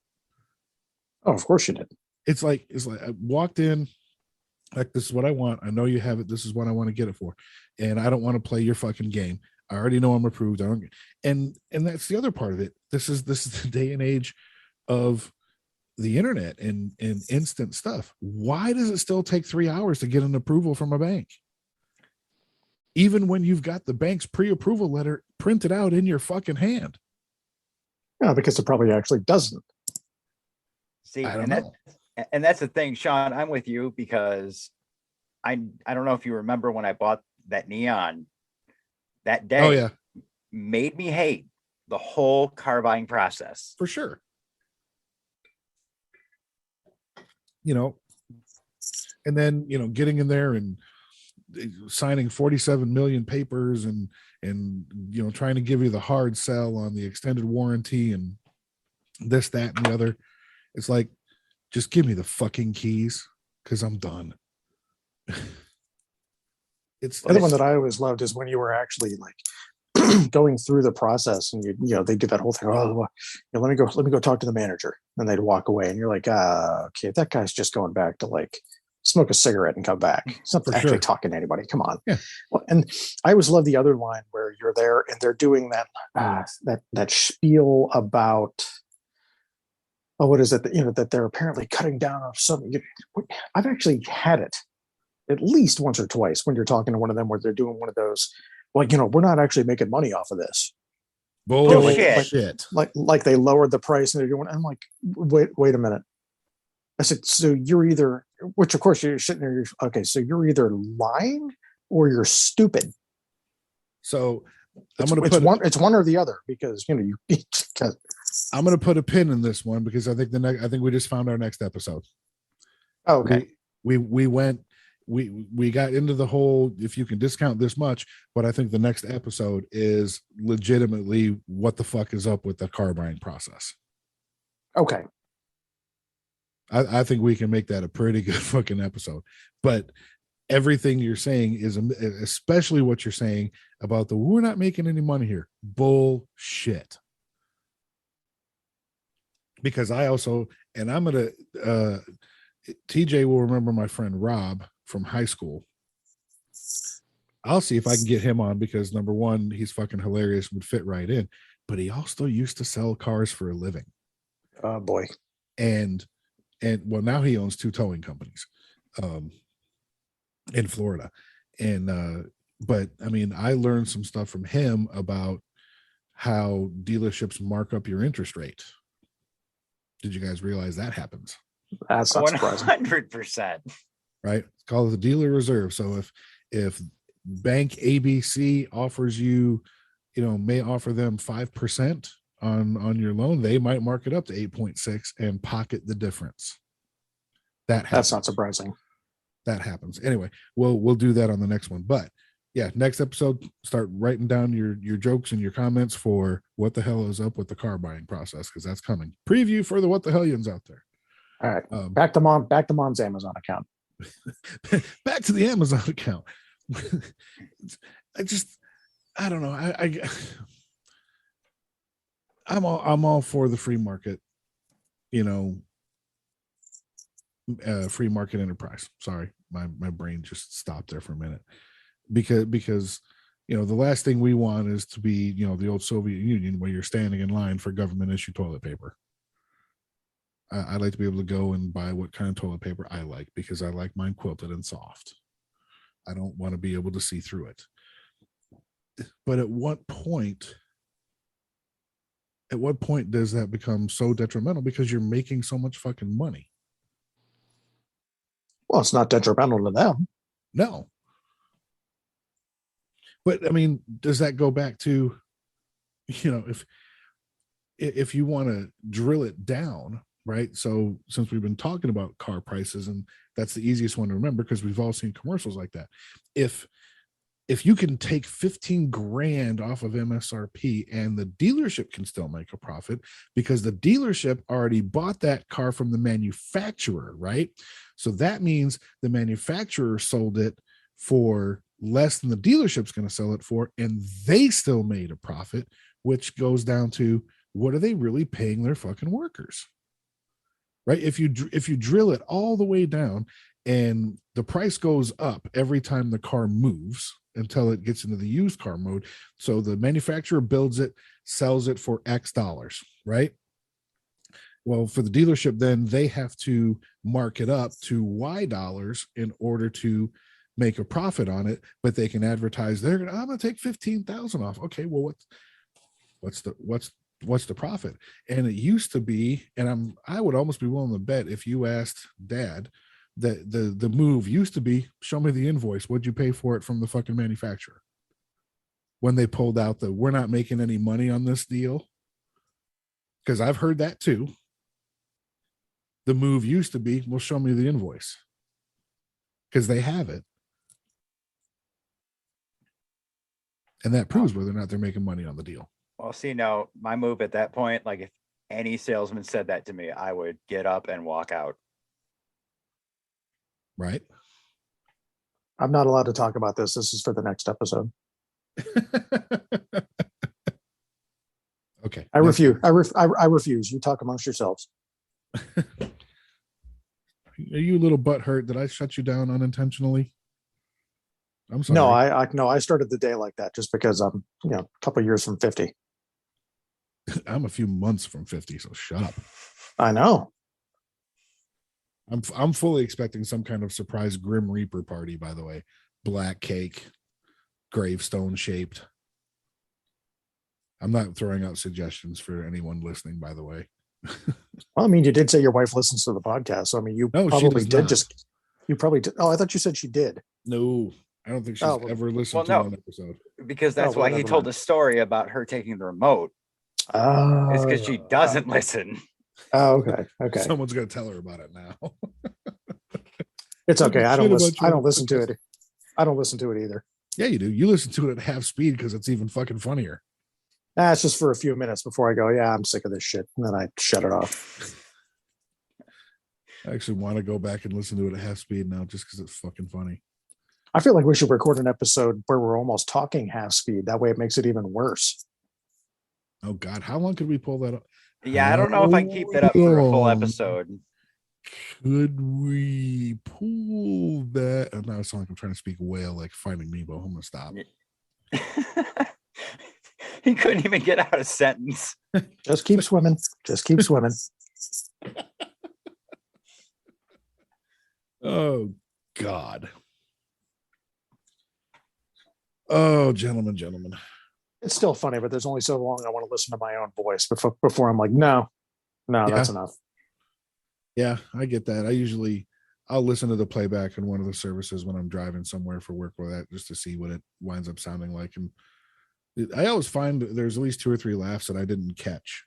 Oh, of course you did. It's like I walked in, like, this is what I want. I know you have it. This is what I want to get it for. And I don't want to play your fucking game. I already know I'm approved. And that's the other part of it. This is the day and age of the internet and instant stuff. Why does it still take 3 hours to get an approval from a bank? Even when you've got the bank's pre-approval letter printed out in your fucking hand. Yeah, because it probably actually doesn't. See, I don't and know. that's the thing, Sean, I'm with you because I don't know if you remember when I bought that Neon that Oh day yeah, made me hate the whole car buying process. for sure. You know, and then getting in there and signing 47 million papers and trying to give you the hard sell on the extended warranty and this, that, and the other. It's like, just give me the fucking keys because I'm done. It's The other one that I always loved is when you were actually like going through the process and they do that whole thing. Oh, well, let me go talk to the manager, and they'd walk away, and you're like, okay, that guy's just going back to like smoke a cigarette and come back. He's not For actually sure. talking to anybody. Come on. Yeah. Well, and I always love the other line where you're there and they're doing that spiel about, oh, what is it that that they're apparently cutting down on something. I've actually had it at least once or twice when you're talking to one of them where they're doing one of those, like, we're not actually making money off of this. Bullshit. Like they lowered the price and they're doing. I'm like, wait a minute. I said, so you're either, which of course you're sitting there. Okay, so you're either lying or you're stupid. So It's one or the other, because I'm going to put a pin in this one because I think we just found our next episode. Oh, okay. We got into the whole, if you can discount this much, but I think the next episode is legitimately what the fuck is up with the car buying process. Okay. I think we can make that a pretty good fucking episode. But everything you're saying is, especially what you're saying about we're not making any money here, bullshit. Because I also, and I'm gonna TJ will remember my friend Rob from high school. I'll see if I can get him on because number one, he's fucking hilarious, would fit right in, but he also used to sell cars for a living. Oh boy. And well, now he owns 2 towing companies in Florida. And but I mean, I learned some stuff from him about how dealerships mark up your interest rate. Did you guys realize that happens? That's not surprising. 100%. Right? It's called the dealer reserve. So if bank ABC offers you, may offer them 5% on your loan, they might mark it up to 8.6 and pocket the difference. That's not surprising. That happens. Anyway, we'll do that on the next one. But yeah, next episode, start writing down your jokes and your comments for what the hell is up with the car buying process, because that's coming. Preview for the what the hellions out there. All right. Back to mom's Amazon account. Back to the Amazon account. I don't know. I'm all for the free market, free market enterprise. Sorry, my brain just stopped there for a minute, because the last thing we want is to be the old Soviet Union where you're standing in line for government issue toilet paper. I like to be able to go and buy what kind of toilet paper I like, because I like mine quilted and soft. I don't want to be able to see through it. But at what point does that become so detrimental, because you're making so much fucking money? Well, it's not detrimental to them. No. But I mean, does that go back to, if you want to drill it down, right? So since we've been talking about car prices, and that's the easiest one to remember because we've all seen commercials like that. If you can take 15 grand off of MSRP and the dealership can still make a profit because the dealership already bought that car from the manufacturer, right? So that means the manufacturer sold it for less than the dealership's going to sell it for, and they still made a profit, which goes down to, what are they really paying their fucking workers? Right? If you drill it all the way down and the price goes up every time the car moves until it gets into the used car mode. So the manufacturer builds it, sells it for X dollars, right? Well, for the dealership, then they have to mark it up to Y dollars in order to make a profit on it, but they can advertise I'm going to take 15,000 off. Okay, well, what's what's the profit? And it used to be, and I would almost be willing to bet if you asked Dad that the move used to be, show me the invoice. What'd you pay for it from the fucking manufacturer? When they pulled out the, we're not making any money on this deal. Because I've heard that too. The move used to be, well, show me the invoice. Because they have it. And that proves whether or not they're making money on the deal. Well, see, no, my move at that point, like if any salesman said that to me, I would get up and walk out. Right? I'm not allowed to talk about this. This is for the next episode. Okay. I refuse. I refuse. You talk amongst yourselves. Are you a little butthurt? Did I shut you down unintentionally? I'm sorry. No, I started the day like that just because I'm, a couple years from 50. I'm a few months from 50, so shut up. I know. I'm fully expecting some kind of surprise Grim Reaper party, by the way. Black cake, gravestone shaped. I'm not throwing out suggestions for anyone listening, by the way. Well, I mean, you did say your wife listens to the podcast. So, I mean, you No, she probably does did not. you probably did. Oh, I thought you said she did. No, I don't think she's Oh, well- ever listened Well, to no. an episode. Because that's well, why he never told mind. the story about her taking the remote. Oh, It's because she doesn't listen. Oh, okay. Okay. Someone's gonna tell her about it now. It's okay. I Shit don't listen. about you I on don't the listen to podcast. it. I don't listen to it either. Yeah, you do. You listen to it at half speed because it's even fucking funnier. It's just for a few minutes before I go, yeah, I'm sick of this shit. And then I shut it off. I actually want to go back and listen to it at half speed now just because it's fucking funny. I feel like we should record an episode where we're almost talking half speed. That way it makes it even worse. Oh God, how long could we pull that up? Yeah, I don't know if I can keep that up for a full episode. Could we pull that? And now it's like I'm trying to speak whale like Finding Nemo. I'm gonna stop. He couldn't even get out a sentence. Just keep swimming. Just keep swimming. Oh God. Oh, gentlemen. It's still funny, but there's only so long I want to listen to my own voice before I'm like, no, that's enough. Yeah, I get that. I'll listen to the playback in one of the services when I'm driving somewhere for work with that just to see what it winds up sounding like. And I always find there's at least 2 or 3 laughs that I didn't catch.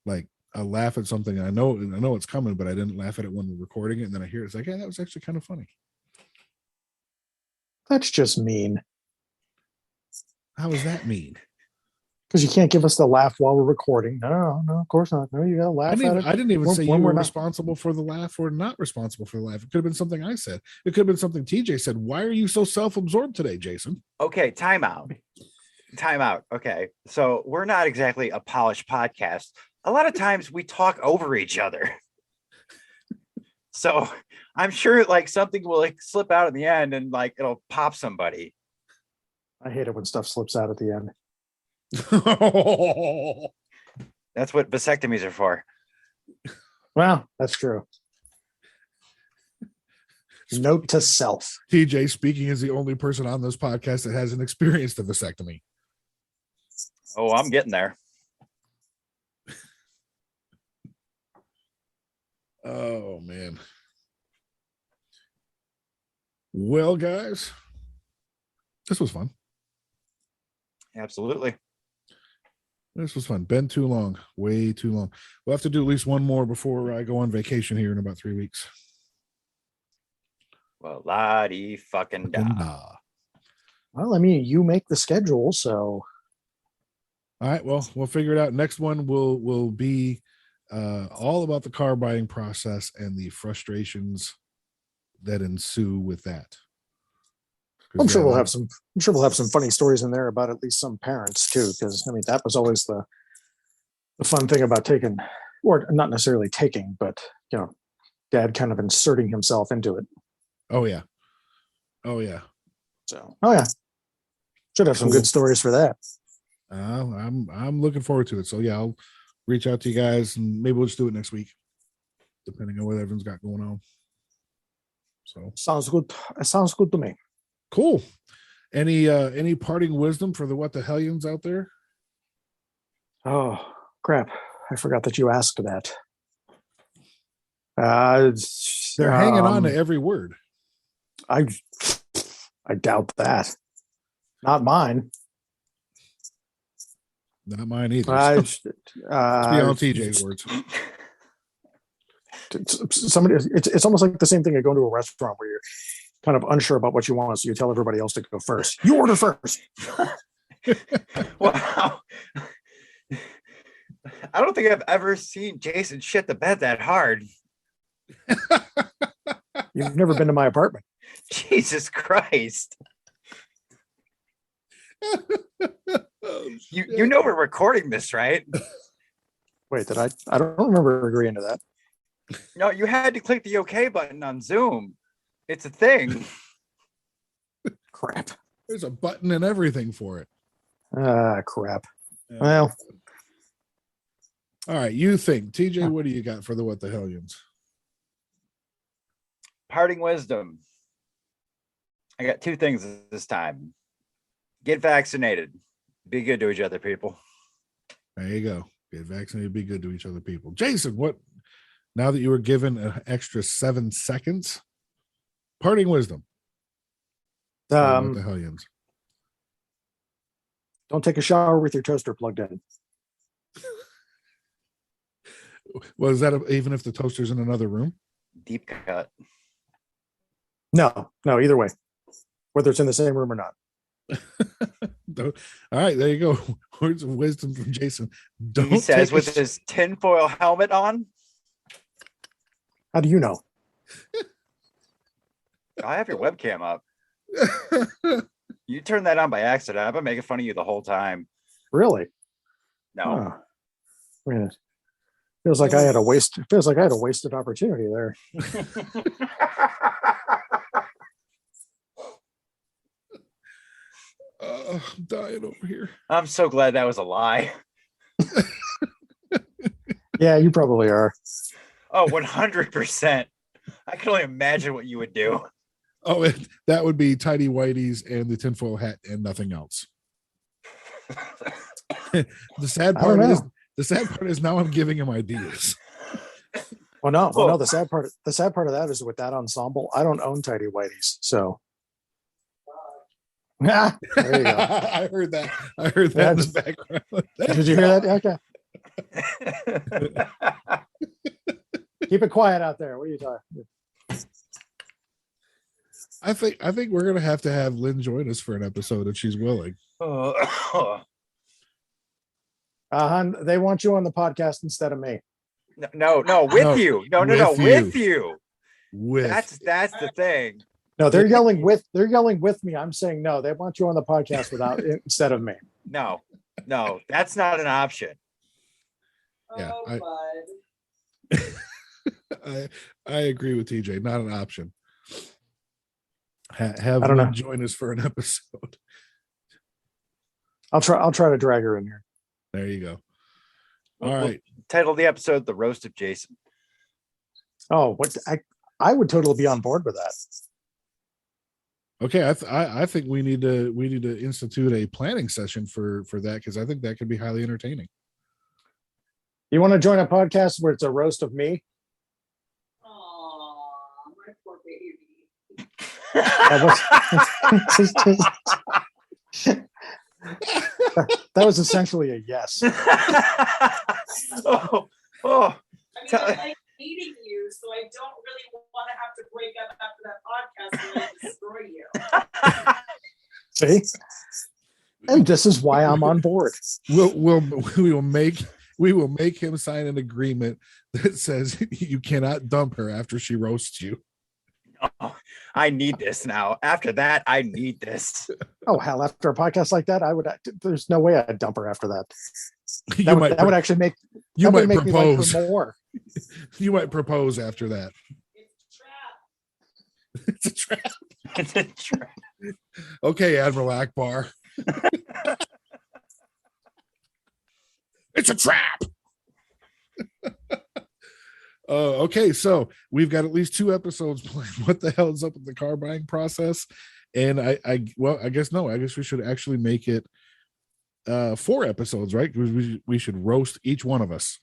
Like I laugh at something and I know it's coming, but I didn't laugh at it when we're recording it. And then I hear it's like, yeah, that was actually kind of funny. That's just mean. How does that mean? Because you can't give us the laugh while we're recording. No, of course not. No, you gotta laugh at it. I didn't even say you when were we're not- responsible for the laugh or not responsible for the laugh. It could have been something I said. It could have been something TJ said. Why are you so self-absorbed today, Jason? Okay, time out. Okay, so we're not exactly a polished podcast. A lot of times we talk over each other. So I'm sure like something will like slip out in the end and like it'll pop somebody. I hate it when stuff slips out at the end. That's what vasectomies are for. Well, that's true. Note to self. TJ speaking is the only person on this podcast that hasn't experienced a vasectomy. Oh, I'm getting there. Oh man. Well, guys, this was fun. Absolutely. This was fun. Been too long, way too long. We'll have to do at least one more before I go on vacation here in about 3 weeks. Well, la-di fucking da. Well, I mean, you make the schedule, so All right. Well, we'll figure it out. Next one will be all about the car buying process and the frustrations that ensue with that. I'm sure we'll have some funny stories in there about at least some parents too, because I mean that was always the fun thing about taking, or not necessarily taking, but dad kind of inserting himself into it. Oh yeah. So should have some Cool. good stories for that. I'm looking forward to it. So yeah, I'll reach out to you guys and maybe we'll just do it next week, depending on what everyone's got going on. So Sounds good. It sounds good to me. cool. Any parting wisdom for the what the hellions out there? Oh, Crap. I forgot that you asked that. They're hanging on to um, every word. I doubt that. Not mine. Not mine either. Let's Let's be on TJ's words. Somebody, it's almost like the same thing. You go into a restaurant where you're kind of unsure about what you want, so you tell everybody else to go first. You order first. Wow. I don't think I've ever seen Jason shit the bed that hard. You've never been to my apartment. Jesus Christ. You know we're recording this, right? Wait, did I? I don't remember agreeing to that. No, you had to click the OK button on Zoom. It's a thing. Crap. There's a button and everything for it. Crap. Well, all right. You think, TJ, what do you got for the What the Hellions? Parting wisdom. I got two things this time. Get vaccinated. Be good to each other, people. There you go. Get vaccinated, be good to each other, people. Jason, what, now that you were given an extra 7 seconds, parting wisdom. What the Hellions? don't take a shower with your toaster plugged in. Was that even if the toaster's in another room? Deep cut. No, either way, whether it's in the same room or not. All right, there you go. Words of wisdom from Jason. Don't He says take with his tinfoil helmet on. How do you know? I have your webcam up. You turned that on by accident. I've been making fun of you the whole time. Really? No. Oh. Man, feels like I had a wasted opportunity there. I'm dying over here. I'm so glad that was a lie. Yeah, you probably are. Oh, 100%. I can only imagine what you would do. Oh, that would be tidy whities and the tinfoil hat and nothing else. The sad part is now I'm giving him ideas. Well, no. The sad part of that is with that ensemble, I don't own tidy whities, so. There you go. I heard that in the background. Did you hear that? Okay. Keep it quiet out there. What are you talking? I think we're gonna have to have Lynn join us for an episode if she's willing. They want you on the podcast instead of me. No, with you. No, with you. That's the thing. No, they're yelling with me. I'm saying no. They want you on the podcast without instead of me. No, that's not an option. Yeah, I agree with TJ. Not an option. Have Lynn join us for an episode. I'll try to drag her in here. There you go. All right. Title of the episode: The Roast of Jason. Oh, what I would totally be on board with that. Okay, I think we need to institute a planning session for that, because I think that could be highly entertaining. You want to join a podcast where it's a roast of me? Oh, my poor baby. That was essentially a yes. oh. I mean, I like hating you, so I don't really want to have to break up after that podcast and destroy you. See? And this is why I'm on board. We will make him sign an agreement that says you cannot dump her after she roasts you. Oh, I need this now. After that, I need this. Oh hell! After a podcast like that, there's no way I'd dump her after that. You That would actually make you might make propose me like her more. You might propose after that. It's a trap. It's a trap. It's a trap. Okay, Admiral Akbar. It's a trap. Okay, so we've got at least 2 episodes planned. What the hell is up with the car buying process? And I guess we should actually make it 4 episodes, right? We should roast each one of us.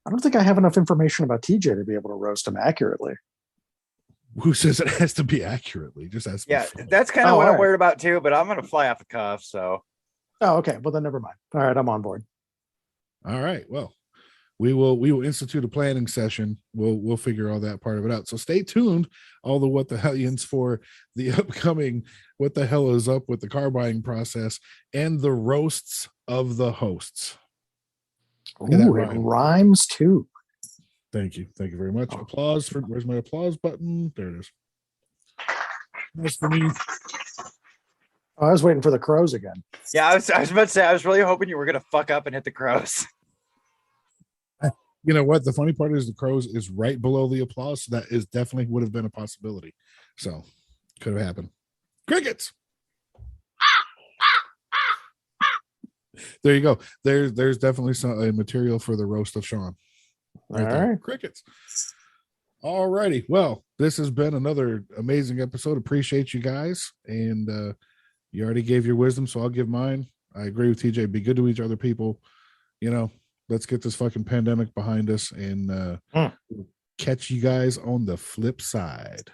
I don't think I have enough information about TJ to be able to roast him accurately. Who says it has to be accurately? Just has to be Yeah, funny. that's kind of Oh, what I'm alright. worried about too, but I'm gonna fly off the cuff. So Oh, okay. Well, then never mind. All right, I'm on board. All right. Well, we will institute a planning session. We'll figure all that part of it out. So stay tuned, all the What the Hellions, for the upcoming What the Hell is Up with the car buying process and the roasts of the hosts. Yeah, that Ooh, it rhymed. rhymes too. Thank you. Thank you very much. Oh. Applause for, where's my applause button? There it is. That's for me. Oh, I was waiting for the crows again. yeah, I was about to say I was really hoping you were gonna fuck up and hit the crows. You know what? The funny part is the crows is right below the applause. So that is definitely would have been a possibility. So could have happened. Crickets. There you go. There's definitely some material for the roast of Sean. All there. right. Crickets. All righty. Well, this has been another amazing episode. Appreciate you guys. And you already gave your wisdom, so I'll give mine. I agree with TJ. Be good to each other, people. You know, let's get this fucking pandemic behind us and catch you guys on the flip side.